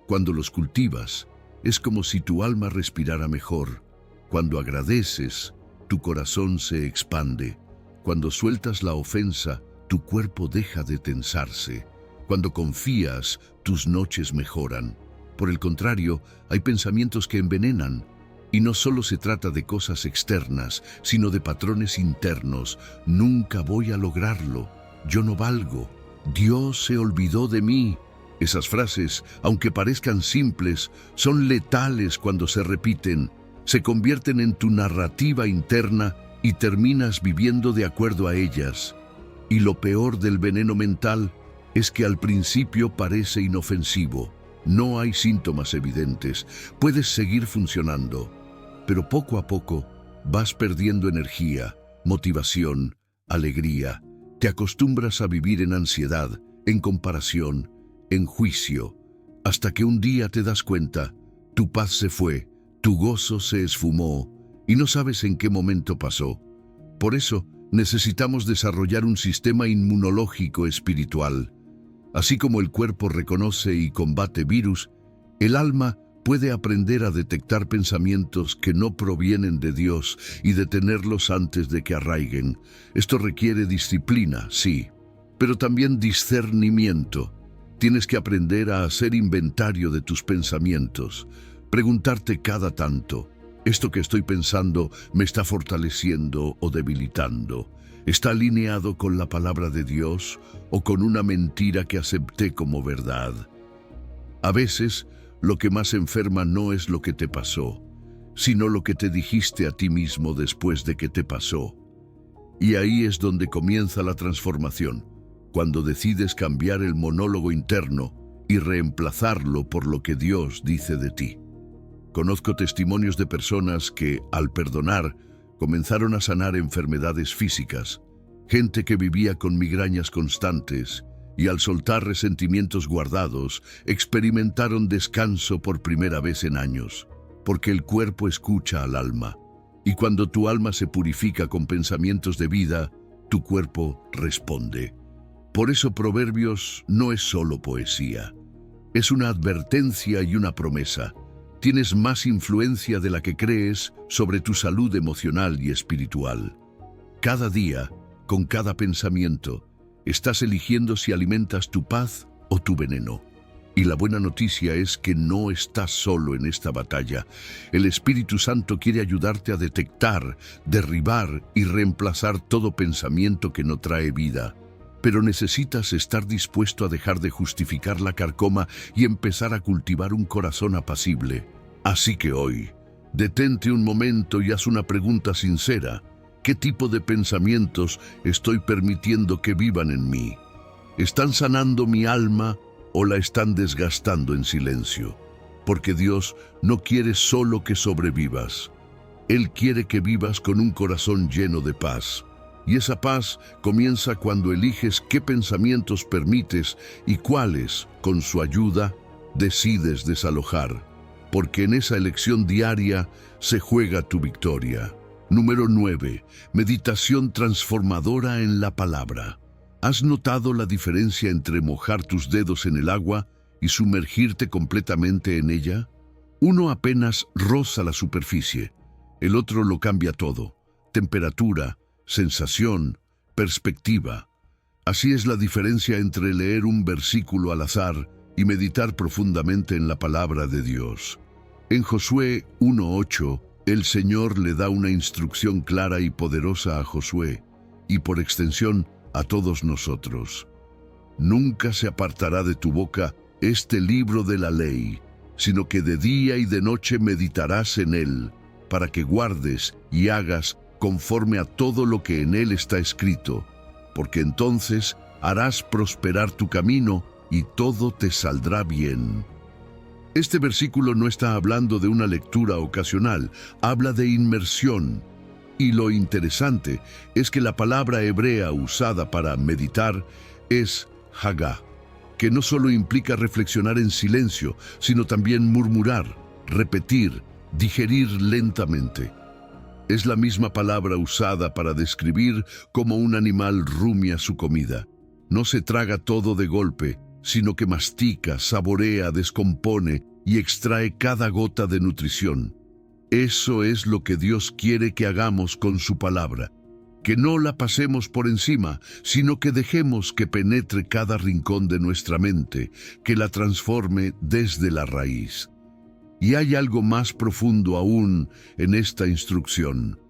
Cuando los cultivas, es como si tu alma respirara mejor. Cuando agradeces, tu corazón se expande. Cuando sueltas la ofensa, tu cuerpo deja de tensarse. Cuando confías, tus noches mejoran. Por el contrario, hay pensamientos que envenenan. Y no solo se trata de cosas externas, sino de patrones internos. Nunca voy a lograrlo. Yo no valgo. Dios se olvidó de mí. Esas frases, aunque parezcan simples, son letales cuando se repiten. Se convierten en tu narrativa interna y terminas viviendo de acuerdo a ellas. Y lo peor del veneno mental es que al principio parece inofensivo. No hay síntomas evidentes. Puedes seguir funcionando. Pero poco a poco vas perdiendo energía, motivación, alegría. Te acostumbras a vivir en ansiedad, en comparación, en juicio, hasta que un día te das cuenta, tu paz se fue, tu gozo se esfumó y no sabes en qué momento pasó. Por eso, necesitamos desarrollar un sistema inmunológico espiritual. Así como el cuerpo reconoce y combate virus, el alma puede aprender a detectar pensamientos que no provienen de Dios y detenerlos antes de que arraiguen. Esto requiere disciplina, sí, pero también discernimiento. Tienes que aprender a hacer inventario de tus pensamientos, preguntarte cada tanto, ¿esto que estoy pensando me está fortaleciendo o debilitando? ¿Está alineado con la palabra de Dios o con una mentira que acepté como verdad? A veces, lo que más enferma no es lo que te pasó, sino lo que te dijiste a ti mismo después de que te pasó. Y ahí es donde comienza la transformación, cuando decides cambiar el monólogo interno y reemplazarlo por lo que Dios dice de ti. Conozco testimonios de personas que, al perdonar, comenzaron a sanar enfermedades físicas, gente que vivía con migrañas constantes y al soltar resentimientos guardados, experimentaron descanso por primera vez en años, porque el cuerpo escucha al alma, y cuando tu alma se purifica con pensamientos de vida, tu cuerpo responde. Por eso Proverbios no es solo poesía, es una advertencia y una promesa. Tienes más influencia de la que crees sobre tu salud emocional y espiritual. Cada día, con cada pensamiento, estás eligiendo si alimentas tu paz o tu veneno. Y la buena noticia es que no estás solo en esta batalla. El Espíritu Santo quiere ayudarte a detectar, derribar y reemplazar todo pensamiento que no trae vida. Pero necesitas estar dispuesto a dejar de justificar la carcoma y empezar a cultivar un corazón apacible. Así que hoy, detente un momento y haz una pregunta sincera. ¿Qué tipo de pensamientos estoy permitiendo que vivan en mí? ¿Están sanando mi alma o la están desgastando en silencio? Porque Dios no quiere solo que sobrevivas. Él quiere que vivas con un corazón lleno de paz. Y esa paz comienza cuando eliges qué pensamientos permites y cuáles, con su ayuda, decides desalojar. Porque en esa elección diaria se juega tu victoria. Número 9. Meditación transformadora en la palabra. ¿Has notado la diferencia entre mojar tus dedos en el agua y sumergirte completamente en ella? Uno apenas roza la superficie, el otro lo cambia todo. Temperatura, sensación, perspectiva. Así es la diferencia entre leer un versículo al azar y meditar profundamente en la palabra de Dios. En Josué 1:8, el Señor le da una instrucción clara y poderosa a Josué, y por extensión a todos nosotros. Nunca se apartará de tu boca este libro de la ley, sino que de día y de noche meditarás en él, para que guardes y hagas conforme a todo lo que en él está escrito, porque entonces harás prosperar tu camino y todo te saldrá bien. Este versículo no está hablando de una lectura ocasional, habla de inmersión. Y lo interesante es que la palabra hebrea usada para meditar es hagá, que no solo implica reflexionar en silencio, sino también murmurar, repetir, digerir lentamente. Es la misma palabra usada para describir cómo un animal rumia su comida. No se traga todo de golpe, sino que mastica, saborea, descompone y extrae cada gota de nutrición. Eso es lo que Dios quiere que hagamos con su palabra, que no la pasemos por encima, sino que dejemos que penetre cada rincón de nuestra mente, que la transforme desde la raíz. Y hay algo más profundo aún en esta instrucción.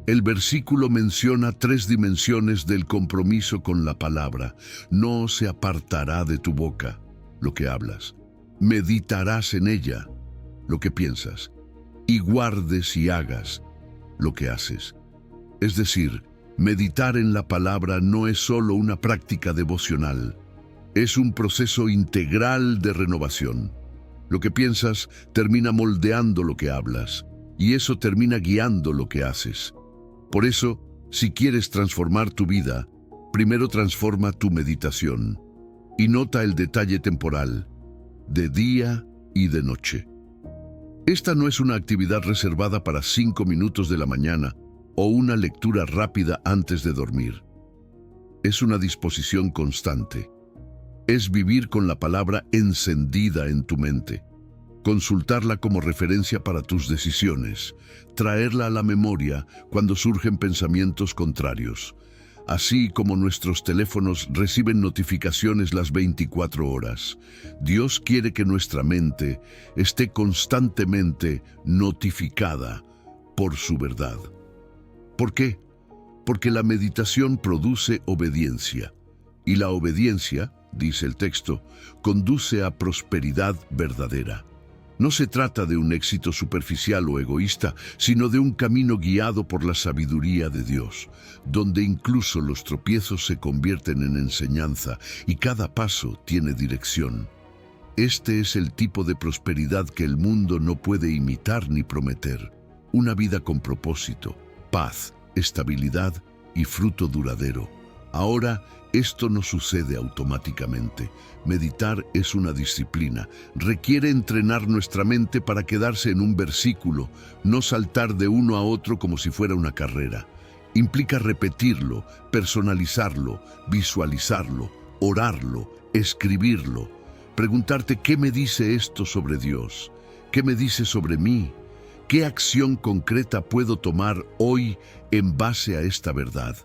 El versículo menciona 3 dimensiones del compromiso con la palabra. No se apartará de tu boca, lo que hablas. Meditarás en ella, lo que piensas. Y guardes y hagas, lo que haces. Es decir, meditar en la palabra no es solo una práctica devocional. Es un proceso integral de renovación. Lo que piensas termina moldeando lo que hablas, y eso termina guiando lo que haces. Por eso, Si quieres transformar tu vida, primero transforma tu meditación y nota el detalle temporal, de día y de noche. Esta no es una actividad reservada para 5 minutos de la mañana o una lectura rápida antes de dormir. Es una disposición constante. Es vivir con la palabra encendida en tu mente, consultarla como referencia para tus decisiones, traerla a la memoria cuando surgen pensamientos contrarios, así como nuestros teléfonos reciben notificaciones las 24 horas. Dios quiere que nuestra mente esté constantemente notificada por su verdad. ¿Por qué? Porque la meditación produce obediencia, y la obediencia, dice el texto, conduce a prosperidad verdadera. No se trata de un éxito superficial o egoísta, sino de un camino guiado por la sabiduría de Dios, donde incluso los tropiezos se convierten en enseñanza y cada paso tiene dirección. Este es el tipo de prosperidad que el mundo no puede imitar ni prometer. Una vida con propósito, paz, estabilidad y fruto duradero. Ahora, esto no sucede automáticamente. Meditar es una disciplina. Requiere entrenar nuestra mente para quedarse en un versículo, no saltar de uno a otro como si fuera una carrera. Implica repetirlo, personalizarlo, visualizarlo, orarlo, escribirlo. Preguntarte ¿qué me dice esto sobre Dios? ¿Qué me dice sobre mí? ¿Qué acción concreta puedo tomar hoy en base a esta verdad?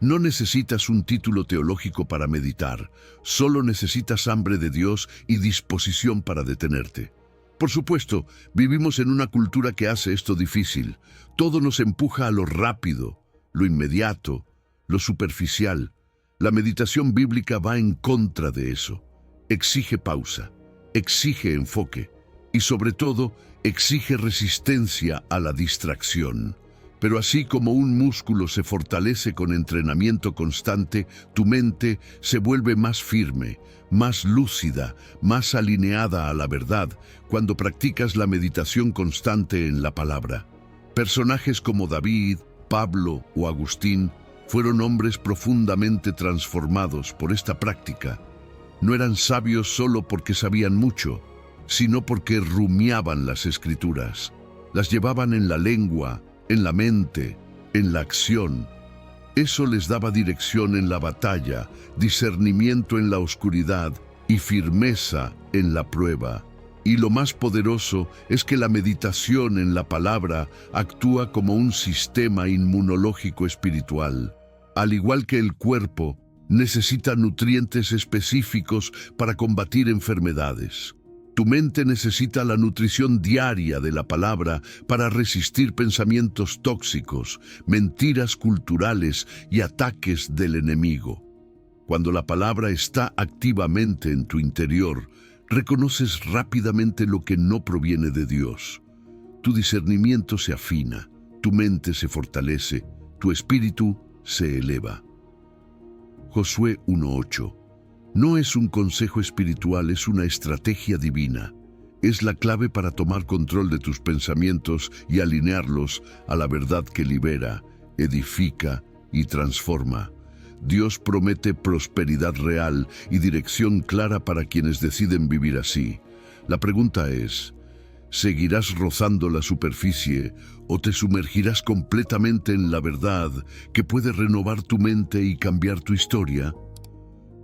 No necesitas un título teológico para meditar, solo necesitas hambre de Dios y disposición para detenerte. Por supuesto, vivimos en una cultura que hace esto difícil. Todo nos empuja a lo rápido, lo inmediato, lo superficial. La meditación bíblica va en contra de eso. Exige pausa, exige enfoque y sobre todo exige resistencia a la distracción. Pero así como un músculo se fortalece con entrenamiento constante, tu mente se vuelve más firme, más lúcida, más alineada a la verdad cuando practicas la meditación constante en la palabra. Personajes como David, Pablo o Agustín fueron hombres profundamente transformados por esta práctica. No eran sabios solo porque sabían mucho, sino porque rumiaban las Escrituras, las llevaban en la lengua, en la mente, en la acción. Eso les daba dirección en la batalla, discernimiento en la oscuridad y firmeza en la prueba. Y lo más poderoso es que la meditación en la palabra actúa como un sistema inmunológico espiritual. Al igual que el cuerpo, necesita nutrientes específicos para combatir enfermedades. Tu mente necesita la nutrición diaria de la palabra para resistir pensamientos tóxicos, mentiras culturales y ataques del enemigo. Cuando la palabra está activamente en tu interior, reconoces rápidamente lo que no proviene de Dios. Tu discernimiento se afina, tu mente se fortalece, tu espíritu se eleva. Josué 1:8. No es un consejo espiritual, es una estrategia divina. Es la clave para tomar control de tus pensamientos y alinearlos a la verdad que libera, edifica y transforma. Dios promete prosperidad real y dirección clara para quienes deciden vivir así. La pregunta es, ¿seguirás rozando la superficie o te sumergirás completamente en la verdad que puede renovar tu mente y cambiar tu historia?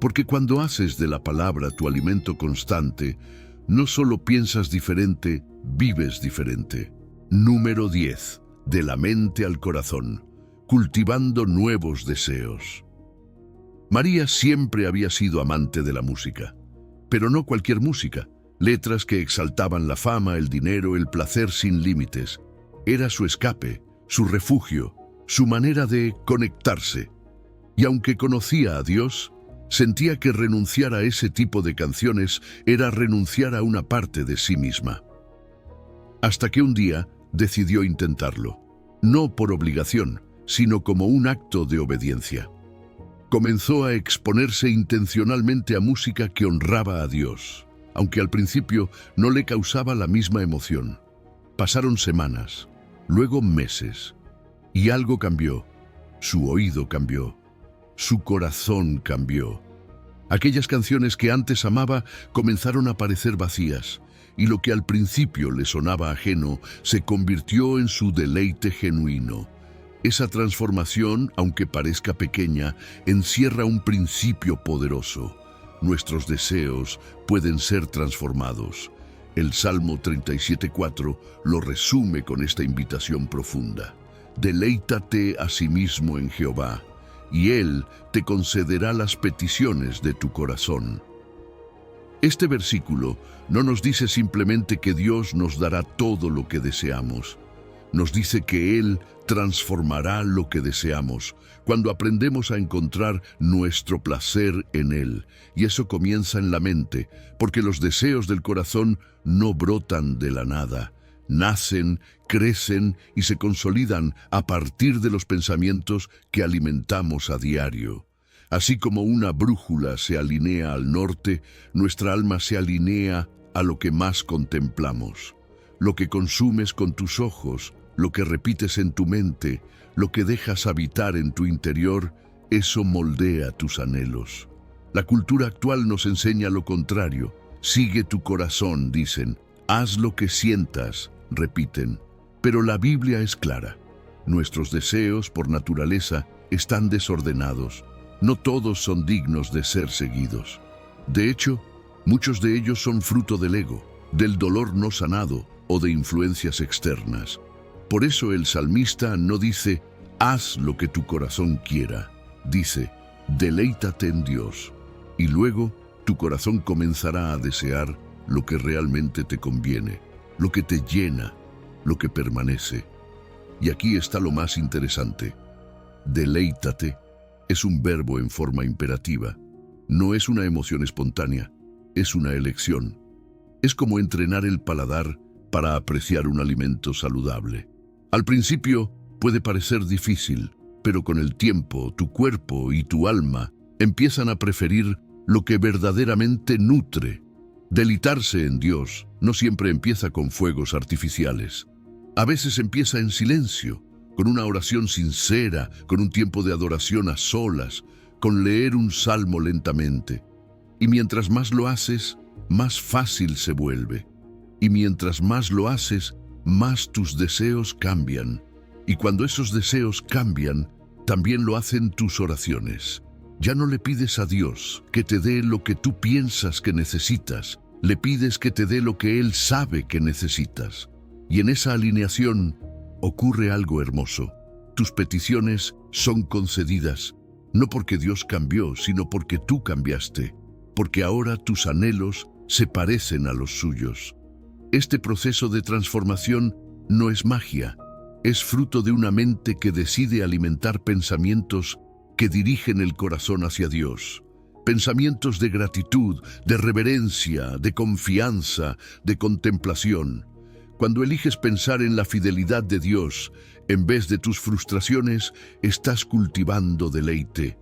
Porque cuando haces de la palabra tu alimento constante, no solo piensas diferente, vives diferente. Número 10. De la mente al corazón, cultivando nuevos deseos. María siempre había sido amante de la música, pero no cualquier música. Letras que exaltaban la fama, el dinero, el placer sin límites. Era su escape, su refugio, su manera de conectarse. Y aunque conocía a Dios, sentía que renunciar a ese tipo de canciones era renunciar a una parte de sí misma. Hasta que un día decidió intentarlo, no por obligación, sino como un acto de obediencia. Comenzó a exponerse intencionalmente a música que honraba a Dios, aunque al principio no le causaba la misma emoción. Pasaron semanas, luego meses, y algo cambió. Su oído cambió. Su corazón cambió. Aquellas canciones que antes amaba comenzaron a parecer vacías, y lo que al principio le sonaba ajeno se convirtió en su deleite genuino. Esa transformación, aunque parezca pequeña, encierra un principio poderoso. Nuestros deseos pueden ser transformados. El Salmo 37:4 lo resume con esta invitación profunda. Deleítate a sí mismo en Jehová, y Él te concederá las peticiones de tu corazón. Este versículo no nos dice simplemente que Dios nos dará todo lo que deseamos. Nos dice que Él transformará lo que deseamos cuando aprendemos a encontrar nuestro placer en Él. Y eso comienza en la mente, porque los deseos del corazón no brotan de la nada. Nacen, crecen y se consolidan a partir de los pensamientos que alimentamos a diario. Así como una brújula se alinea al norte, nuestra alma se alinea a lo que más contemplamos. Lo que consumes con tus ojos, lo que repites en tu mente, lo que dejas habitar en tu interior, eso moldea tus anhelos. La cultura actual nos enseña lo contrario. Sigue tu corazón, dicen. Haz lo que sientas, repiten. Pero la Biblia es clara. Nuestros deseos, por naturaleza, están desordenados. No todos son dignos de ser seguidos. De hecho, muchos de ellos son fruto del ego, del dolor no sanado o de influencias externas. Por eso el salmista no dice, haz lo que tu corazón quiera. Dice, deleítate en Dios. Y luego tu corazón comenzará a desear lo que realmente te conviene, lo que te llena, lo que permanece. Y aquí está lo más interesante. Deleítate es un verbo en forma imperativa. No es una emoción espontánea, es una elección. Es como entrenar el paladar para apreciar un alimento saludable. Al principio puede parecer difícil, pero con el tiempo tu cuerpo y tu alma empiezan a preferir lo que verdaderamente nutre. Deleitarse en Dios no siempre empieza con fuegos artificiales. A veces empieza en silencio, con una oración sincera, con un tiempo de adoración a solas, con leer un salmo lentamente. Y mientras más lo haces, más fácil se vuelve. Y mientras más lo haces, más tus deseos cambian. Y cuando esos deseos cambian, también lo hacen tus oraciones. Ya no le pides a Dios que te dé lo que tú piensas que necesitas, le pides que te dé lo que Él sabe que necesitas. Y en esa alineación ocurre algo hermoso. Tus peticiones son concedidas, no porque Dios cambió, sino porque tú cambiaste, porque ahora tus anhelos se parecen a los suyos. Este proceso de transformación no es magia, es fruto de una mente que decide alimentar pensamientos que dirigen el corazón hacia Dios. Pensamientos de gratitud, de reverencia, de confianza, de contemplación. Cuando eliges pensar en la fidelidad de Dios, en vez de tus frustraciones, estás cultivando deleite.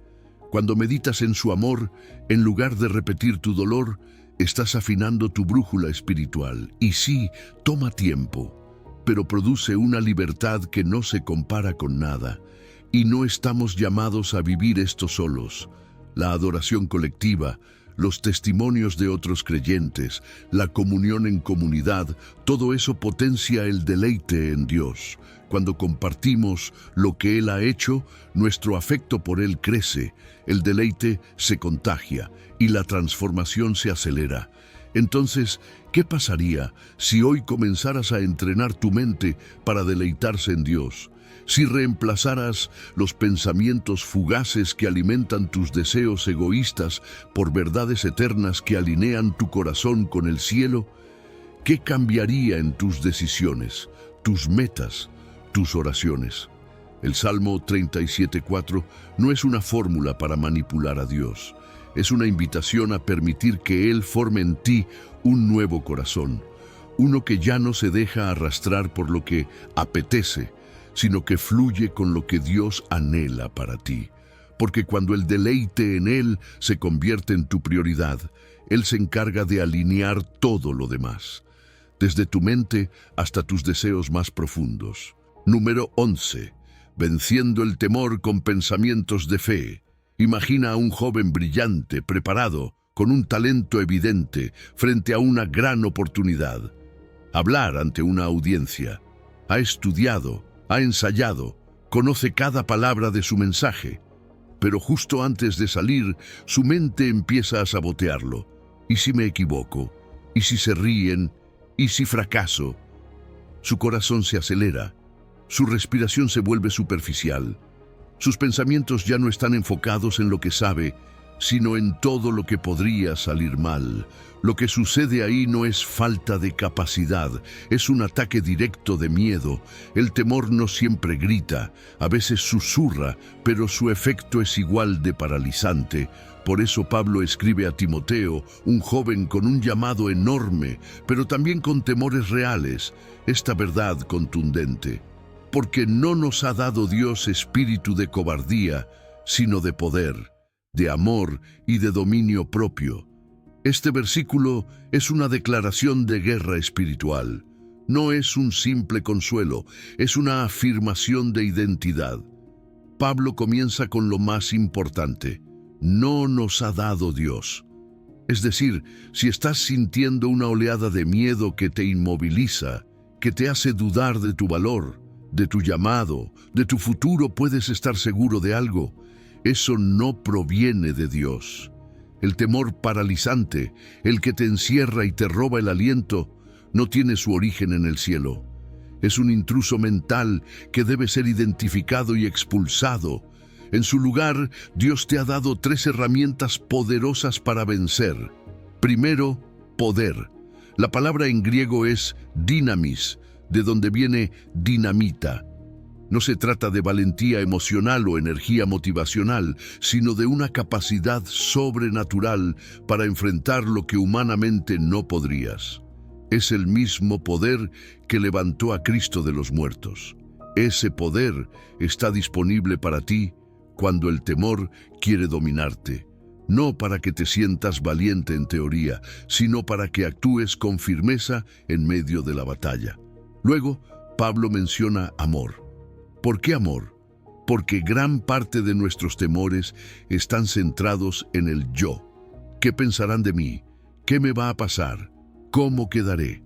Cuando meditas en su amor, en lugar de repetir tu dolor, estás afinando tu brújula espiritual. Y sí, toma tiempo, pero produce una libertad que no se compara con nada. Y no estamos llamados a vivir esto solos. La adoración colectiva, los testimonios de otros creyentes, la comunión en comunidad, todo eso potencia el deleite en Dios. Cuando compartimos lo que Él ha hecho, nuestro afecto por Él crece, el deleite se contagia y la transformación se acelera. Entonces, ¿qué pasaría si hoy comenzaras a entrenar tu mente para deleitarse en Dios? Si reemplazaras los pensamientos fugaces que alimentan tus deseos egoístas por verdades eternas que alinean tu corazón con el cielo, ¿qué cambiaría en tus decisiones, tus metas, tus oraciones? El Salmo 37:4 no es una fórmula para manipular a Dios. Es una invitación a permitir que Él forme en ti un nuevo corazón, uno que ya no se deja arrastrar por lo que apetece, sino que fluye con lo que Dios anhela para ti. Porque cuando el deleite en Él se convierte en tu prioridad, Él se encarga de alinear todo lo demás, desde tu mente hasta tus deseos más profundos. Número 11. venciendo el temor con pensamientos de fe. Imagina a un joven brillante, preparado, con un talento evidente, frente a una gran oportunidad. Hablar ante una audiencia. Ha estudiado, ha ensayado, conoce cada palabra de su mensaje. Pero justo antes de salir, su mente empieza a sabotearlo. ¿Y si me equivoco? ¿Y si se ríen? ¿Y si fracaso? Su corazón se acelera. Su respiración se vuelve superficial. Sus pensamientos ya no están enfocados en lo que sabe, sino en todo lo que podría salir mal. Lo que sucede ahí no es falta de capacidad, es un ataque directo de miedo. El temor no siempre grita, a veces susurra, pero su efecto es igual de paralizante. Por eso Pablo escribe a Timoteo, un joven con un llamado enorme, pero también con temores reales, esta verdad contundente. Porque no nos ha dado Dios espíritu de cobardía, sino de poder, de amor y de dominio propio. Este versículo es una declaración de guerra espiritual. No es un simple consuelo, es una afirmación de identidad. Pablo comienza con lo más importante. No nos ha dado Dios. Es decir, si estás sintiendo una oleada de miedo que te inmoviliza, que te hace dudar de tu valor, de tu llamado, de tu futuro, puedes estar seguro de algo. Eso no proviene de Dios. El temor paralizante, el que te encierra y te roba el aliento, no tiene su origen en el cielo. Es un intruso mental que debe ser identificado y expulsado. En su lugar, Dios te ha dado 3 herramientas poderosas para vencer. Primero, poder. La palabra en griego es dynamis, de donde viene dinamita. No se trata de valentía emocional o energía motivacional, sino de una capacidad sobrenatural para enfrentar lo que humanamente no podrías. Es el mismo poder que levantó a Cristo de los muertos. Ese poder está disponible para ti cuando el temor quiere dominarte. No para que te sientas valiente en teoría, sino para que actúes con firmeza en medio de la batalla. Luego, Pablo menciona amor. ¿Por qué amor? Porque gran parte de nuestros temores están centrados en el yo. ¿Qué pensarán de mí? ¿Qué me va a pasar? ¿Cómo quedaré?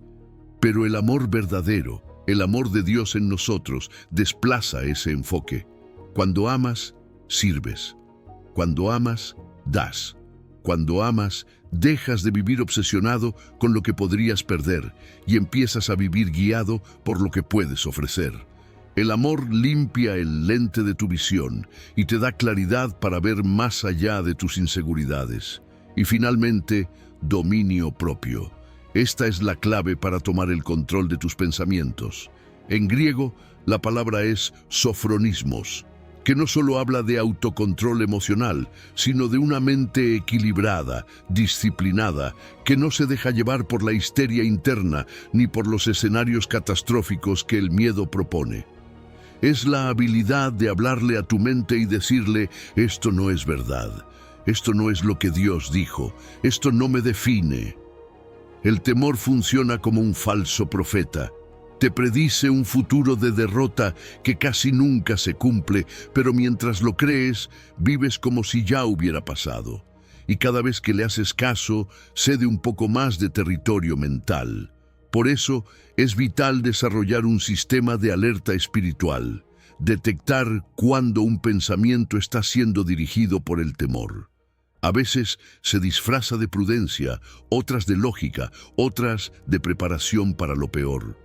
Pero el amor verdadero, el amor de Dios en nosotros, desplaza ese enfoque. Cuando amas, sirves. Cuando amas, das. Cuando amas, dejas de vivir obsesionado con lo que podrías perder y empiezas a vivir guiado por lo que puedes ofrecer. El amor limpia el lente de tu visión y te da claridad para ver más allá de tus inseguridades. Y finalmente, dominio propio. Esta es la clave para tomar el control de tus pensamientos. En griego, la palabra es sofronismos, que no solo habla de autocontrol emocional, sino de una mente equilibrada, disciplinada, que no se deja llevar por la histeria interna ni por los escenarios catastróficos que el miedo propone. Es la habilidad de hablarle a tu mente y decirle, esto no es verdad, esto no es lo que Dios dijo, esto no me define. El temor funciona como un falso profeta. Te predice un futuro de derrota que casi nunca se cumple, pero mientras lo crees, vives como si ya hubiera pasado. Y cada vez que le haces caso, cede un poco más de territorio mental. Por eso, es vital desarrollar un sistema de alerta espiritual, detectar cuándo un pensamiento está siendo dirigido por el temor. A veces se disfraza de prudencia, otras de lógica, otras de preparación para lo peor.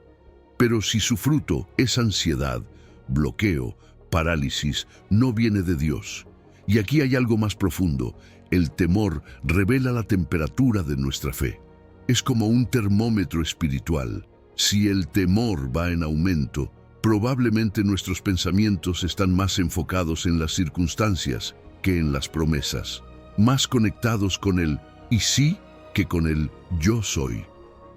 Pero si su fruto es ansiedad, bloqueo, parálisis, no viene de Dios. Y aquí hay algo más profundo. El temor revela la temperatura de nuestra fe. Es como un termómetro espiritual. Si el temor va en aumento, probablemente nuestros pensamientos están más enfocados en las circunstancias que en las promesas, más conectados con el «y sí» que con el «yo soy».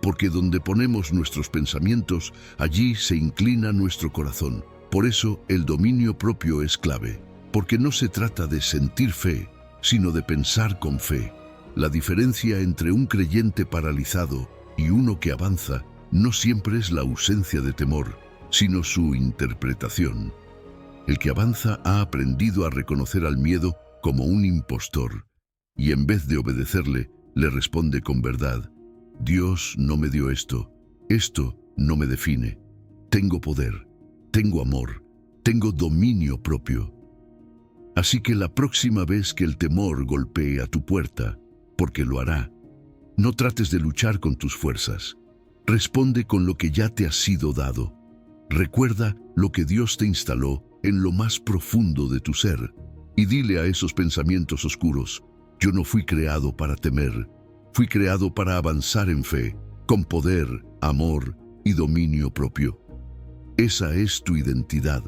Porque donde ponemos nuestros pensamientos, allí se inclina nuestro corazón. Por eso el dominio propio es clave, porque no se trata de sentir fe, sino de pensar con fe. La diferencia entre un creyente paralizado y uno que avanza no siempre es la ausencia de temor, sino su interpretación. El que avanza ha aprendido a reconocer al miedo como un impostor y en vez de obedecerle, le responde con verdad: Dios no me dio esto no me define. Tengo poder, tengo amor, tengo dominio propio. Así que la próxima vez que el temor golpee a tu puerta, porque lo hará, no trates de luchar con tus fuerzas. Responde con lo que ya te ha sido dado. Recuerda lo que Dios te instaló en lo más profundo de tu ser y dile a esos pensamientos oscuros: yo no fui creado para temer, fui creado para avanzar en fe, con poder, amor y dominio propio. Esa es tu identidad,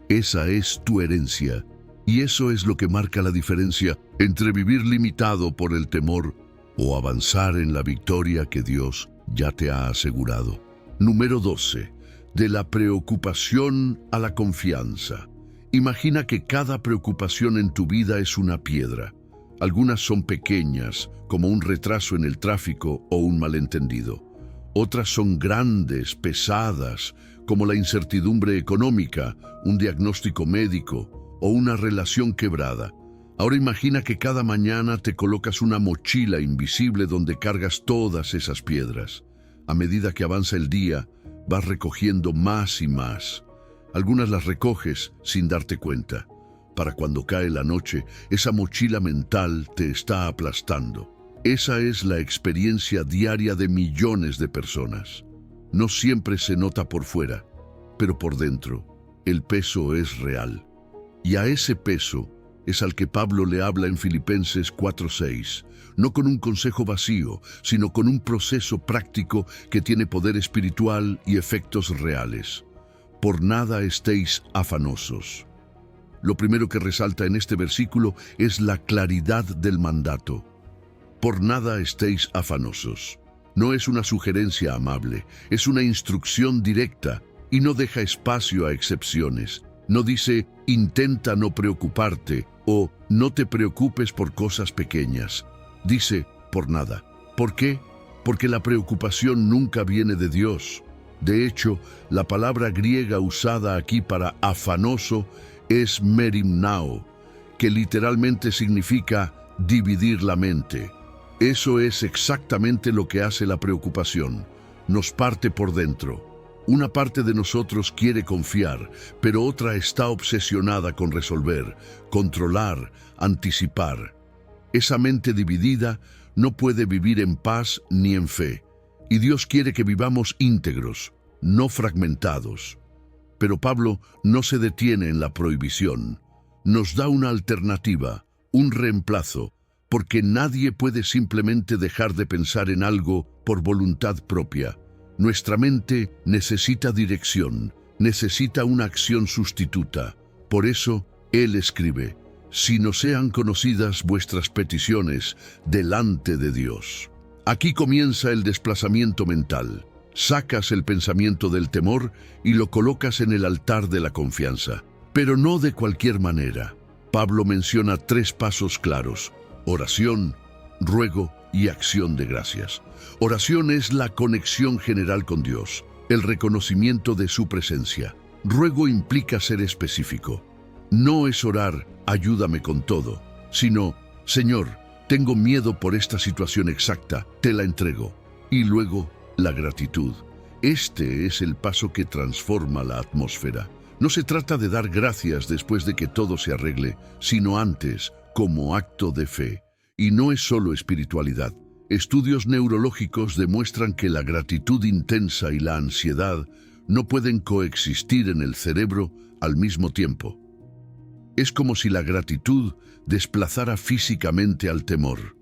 esa es tu herencia, y eso es lo que marca la diferencia entre vivir limitado por el temor o avanzar en la victoria que Dios ya te ha asegurado. Número 12. De la preocupación a la confianza. Imagina que cada preocupación en tu vida es una piedra. Algunas son pequeñas, como un retraso en el tráfico o un malentendido. Otras son grandes, pesadas, como la incertidumbre económica, un diagnóstico médico o una relación quebrada. Ahora imagina que cada mañana te colocas una mochila invisible donde cargas todas esas piedras. A medida que avanza el día, vas recogiendo más y más. Algunas las recoges sin darte cuenta. Para cuando cae la noche, esa mochila mental te está aplastando. Esa es la experiencia diaria de millones de personas. No siempre se nota por fuera, pero por dentro, el peso es real. Y a ese peso es al que Pablo le habla en Filipenses 4:6, no con un consejo vacío, sino con un proceso práctico que tiene poder espiritual y efectos reales. Por nada estéis afanosos. Lo primero que resalta en este versículo es la claridad del mandato. Por nada estéis afanosos. No es una sugerencia amable, es una instrucción directa y no deja espacio a excepciones. No dice, intenta no preocuparte o no te preocupes por cosas pequeñas. Dice, por nada. ¿Por qué? Porque la preocupación nunca viene de Dios. De hecho, la palabra griega usada aquí para afanoso es merimnao, que literalmente significa dividir la mente. Eso es exactamente lo que hace la preocupación. Nos parte por dentro. Una parte de nosotros quiere confiar, pero otra está obsesionada con resolver, controlar, anticipar. Esa mente dividida no puede vivir en paz ni en fe. Y Dios quiere que vivamos íntegros, no fragmentados. Pero Pablo no se detiene en la prohibición. Nos da una alternativa, un reemplazo, porque nadie puede simplemente dejar de pensar en algo por voluntad propia. Nuestra mente necesita dirección, necesita una acción sustituta. Por eso, él escribe, si no sean conocidas vuestras peticiones delante de Dios. Aquí comienza el desplazamiento mental. Sacas el pensamiento del temor y lo colocas en el altar de la confianza. Pero no de cualquier manera. Pablo menciona 3 pasos claros: oración, ruego y acción de gracias. Oración es la conexión general con Dios, el reconocimiento de su presencia. Ruego implica ser específico. No es orar, ayúdame con todo, sino, Señor, tengo miedo por esta situación exacta, te la entrego. Y luego, la gratitud. Este es el paso que transforma la atmósfera. No se trata de dar gracias después de que todo se arregle, sino antes, como acto de fe. Y no es solo espiritualidad. Estudios neurológicos demuestran que la gratitud intensa y la ansiedad no pueden coexistir en el cerebro al mismo tiempo. Es como si la gratitud desplazara físicamente al temor.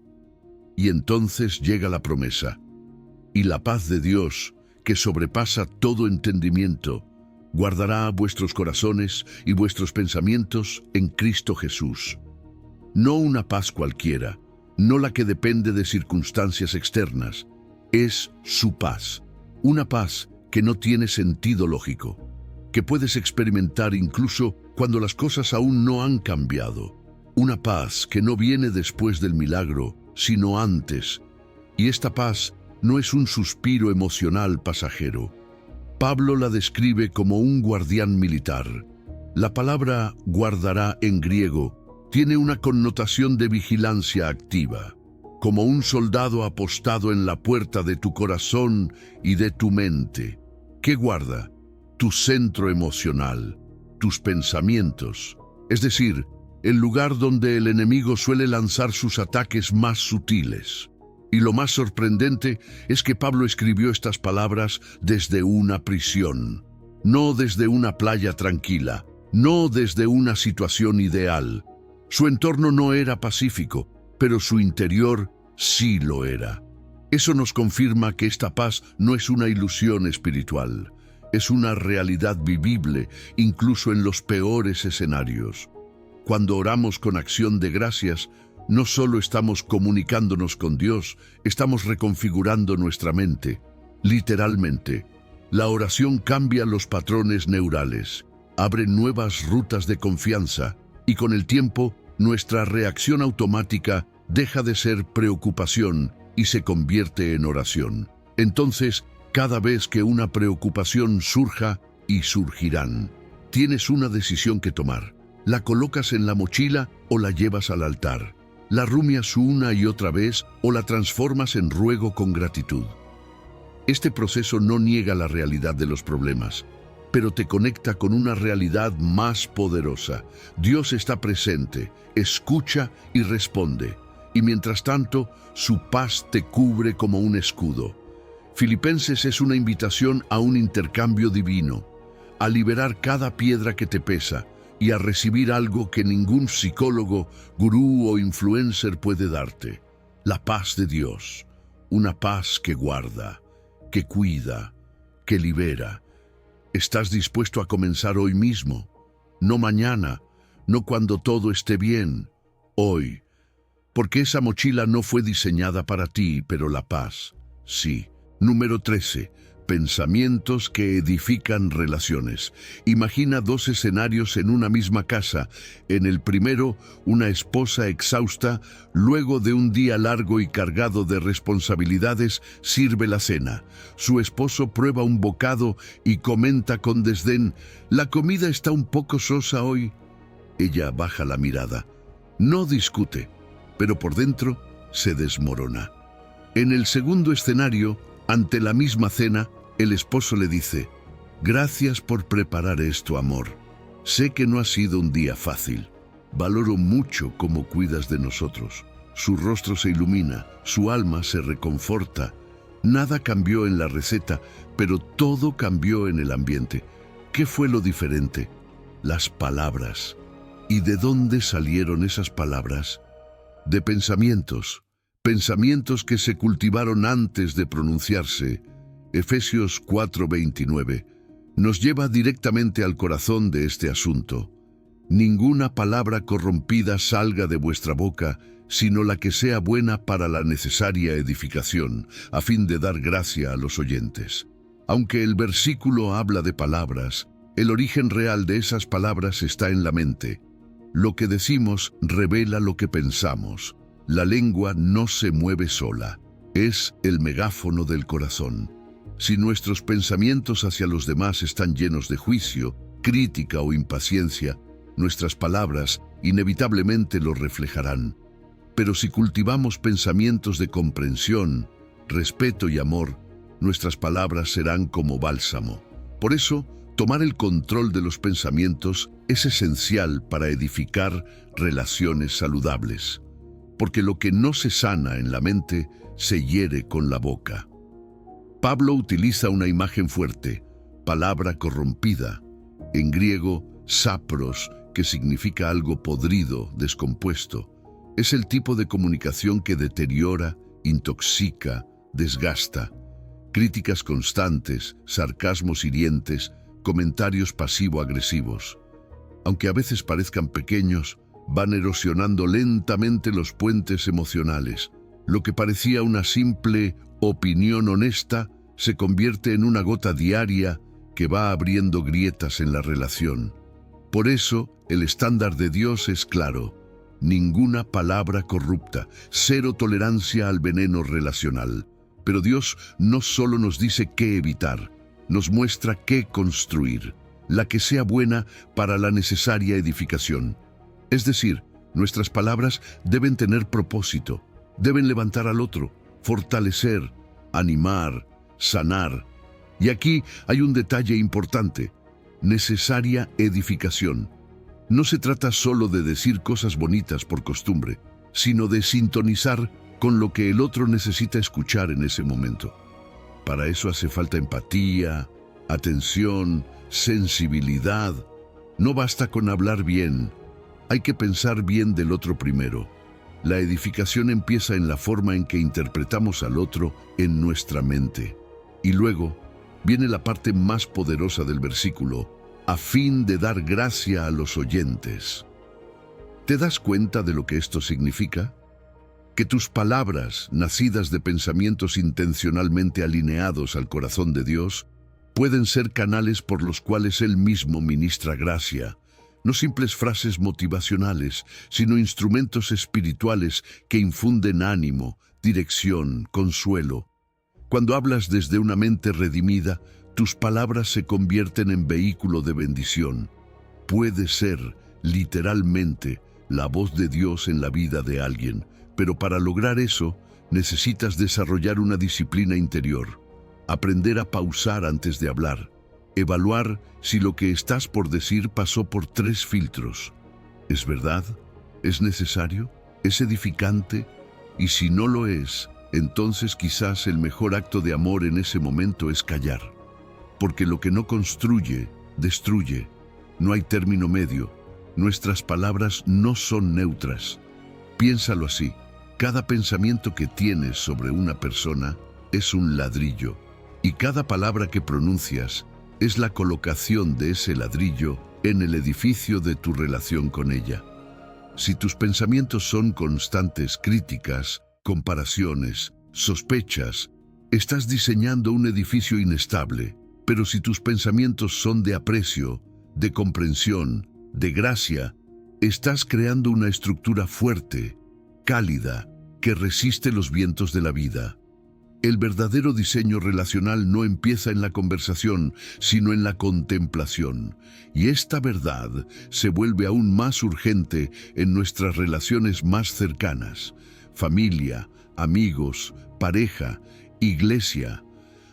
Y entonces llega la promesa. Y la paz de Dios, que sobrepasa todo entendimiento, guardará vuestros corazones y vuestros pensamientos en Cristo Jesús. No una paz cualquiera, no la que depende de circunstancias externas, es su paz. Una paz que no tiene sentido lógico, que puedes experimentar incluso cuando las cosas aún no han cambiado. Una paz que no viene después del milagro, sino antes. Y esta paz no es un suspiro emocional pasajero. Pablo la describe como un guardián militar. La palabra guardará en griego tiene una connotación de vigilancia activa, como un soldado apostado en la puerta de tu corazón y de tu mente. ¿Qué guarda? Tu centro emocional, tus pensamientos, es decir, el lugar donde el enemigo suele lanzar sus ataques más sutiles. Y lo más sorprendente es que Pablo escribió estas palabras desde una prisión, no desde una playa tranquila, no desde una situación ideal. Su entorno no era pacífico, pero su interior sí lo era. Eso nos confirma que esta paz no es una ilusión espiritual, es una realidad vivible, incluso en los peores escenarios. Cuando oramos con acción de gracias, no solo estamos comunicándonos con Dios, estamos reconfigurando nuestra mente. Literalmente, la oración cambia los patrones neurales, abre nuevas rutas de confianza y con el tiempo, nuestra reacción automática deja de ser preocupación y se convierte en oración. Entonces, cada vez que una preocupación surja, y surgirán, tienes una decisión que tomar. La colocas en la mochila o la llevas al altar. La rumias una y otra vez o la transformas en ruego con gratitud. Este proceso no niega la realidad de los problemas, pero te conecta con una realidad más poderosa. Dios está presente, escucha y responde, y mientras tanto, su paz te cubre como un escudo. Filipenses es una invitación a un intercambio divino, a liberar cada piedra que te pesa, y a recibir algo que ningún psicólogo, gurú o influencer puede darte. La paz de Dios, una paz que guarda, que cuida, que libera. ¿Estás dispuesto a comenzar hoy mismo? No mañana, no cuando todo esté bien, hoy. Porque esa mochila no fue diseñada para ti, pero la paz, sí. Número 13. Pensamientos que edifican relaciones. Imagina dos escenarios en una misma casa. En el primero, una esposa exhausta, luego de un día largo y cargado de responsabilidades, sirve la cena. Su esposo prueba un bocado y comenta con desdén: «La comida está un poco sosa hoy». Ella baja la mirada. No discute, pero por dentro se desmorona. En el segundo escenario, ante la misma cena, el esposo le dice: «Gracias por preparar esto, amor. Sé que no ha sido un día fácil. Valoro mucho cómo cuidas de nosotros». Su rostro se ilumina, su alma se reconforta. Nada cambió en la receta, pero todo cambió en el ambiente. ¿Qué fue lo diferente? Las palabras. ¿Y de dónde salieron esas palabras? De pensamientos. Pensamientos que se cultivaron antes de pronunciarse. Efesios 4:29 nos lleva directamente al corazón de este asunto. Ninguna palabra corrompida salga de vuestra boca, sino la que sea buena para la necesaria edificación, a fin de dar gracia a los oyentes. Aunque el versículo habla de palabras, el origen real de esas palabras está en la mente. Lo que decimos revela lo que pensamos. La lengua no se mueve sola, es el megáfono del corazón. Si nuestros pensamientos hacia los demás están llenos de juicio, crítica o impaciencia, nuestras palabras inevitablemente lo reflejarán. Pero si cultivamos pensamientos de comprensión, respeto y amor, nuestras palabras serán como bálsamo. Por eso, tomar el control de los pensamientos es esencial para edificar relaciones saludables. Porque lo que no se sana en la mente se hiere con la boca. Pablo utiliza una imagen fuerte, palabra corrompida, en griego sapros, que significa algo podrido, descompuesto. Es el tipo de comunicación que deteriora, intoxica, desgasta. Críticas constantes, sarcasmos hirientes, comentarios pasivo-agresivos. Aunque a veces parezcan pequeños, van erosionando lentamente los puentes emocionales. Lo que parecía una simple opinión honesta se convierte en una gota diaria que va abriendo grietas en la relación. Por eso, el estándar de Dios es claro: ninguna palabra corrupta, cero tolerancia al veneno relacional. Pero Dios no solo nos dice qué evitar, nos muestra qué construir. la que sea buena para la necesaria edificación. Es decir, nuestras palabras deben tener propósito, deben levantar al otro, fortalecer, animar, sanar. Y aquí hay un detalle importante: necesaria edificación. No se trata solo de decir cosas bonitas por costumbre, sino de sintonizar con lo que el otro necesita escuchar en ese momento. Para eso hace falta empatía, atención, sensibilidad. No basta con hablar bien, hay que pensar bien del otro primero. La edificación empieza en la forma en que interpretamos al otro en nuestra mente. Y luego viene la parte más poderosa del versículo: a fin de dar gracia a los oyentes. ¿Te das cuenta de lo que esto significa? Que tus palabras, nacidas de pensamientos intencionalmente alineados al corazón de Dios, pueden ser canales por los cuales Él mismo ministra gracia. No simples frases motivacionales, sino instrumentos espirituales que infunden ánimo, dirección, consuelo. Cuando hablas desde una mente redimida, tus palabras se convierten en vehículo de bendición. Puede ser, literalmente, la voz de Dios en la vida de alguien, pero para lograr eso, necesitas desarrollar una disciplina interior, aprender a pausar antes de hablar, evaluar si lo que estás por decir pasó por 3 filtros. ¿Es verdad? ¿Es necesario? ¿Es edificante? Y si no lo es, entonces quizás el mejor acto de amor en ese momento es callar. Porque lo que no construye, destruye. No hay término medio. Nuestras palabras no son neutras. Piénsalo así: cada pensamiento que tienes sobre una persona es un ladrillo, y cada palabra que pronuncias es la colocación de ese ladrillo en el edificio de tu relación con ella. Si tus pensamientos son constantes críticas, comparaciones, sospechas, estás diseñando un edificio inestable. Pero si tus pensamientos son de aprecio, de comprensión, de gracia, estás creando una estructura fuerte, cálida, que resiste los vientos de la vida. El verdadero diseño relacional no empieza en la conversación, sino en la contemplación. Y esta verdad se vuelve aún más urgente en nuestras relaciones más cercanas: familia, amigos, pareja, iglesia.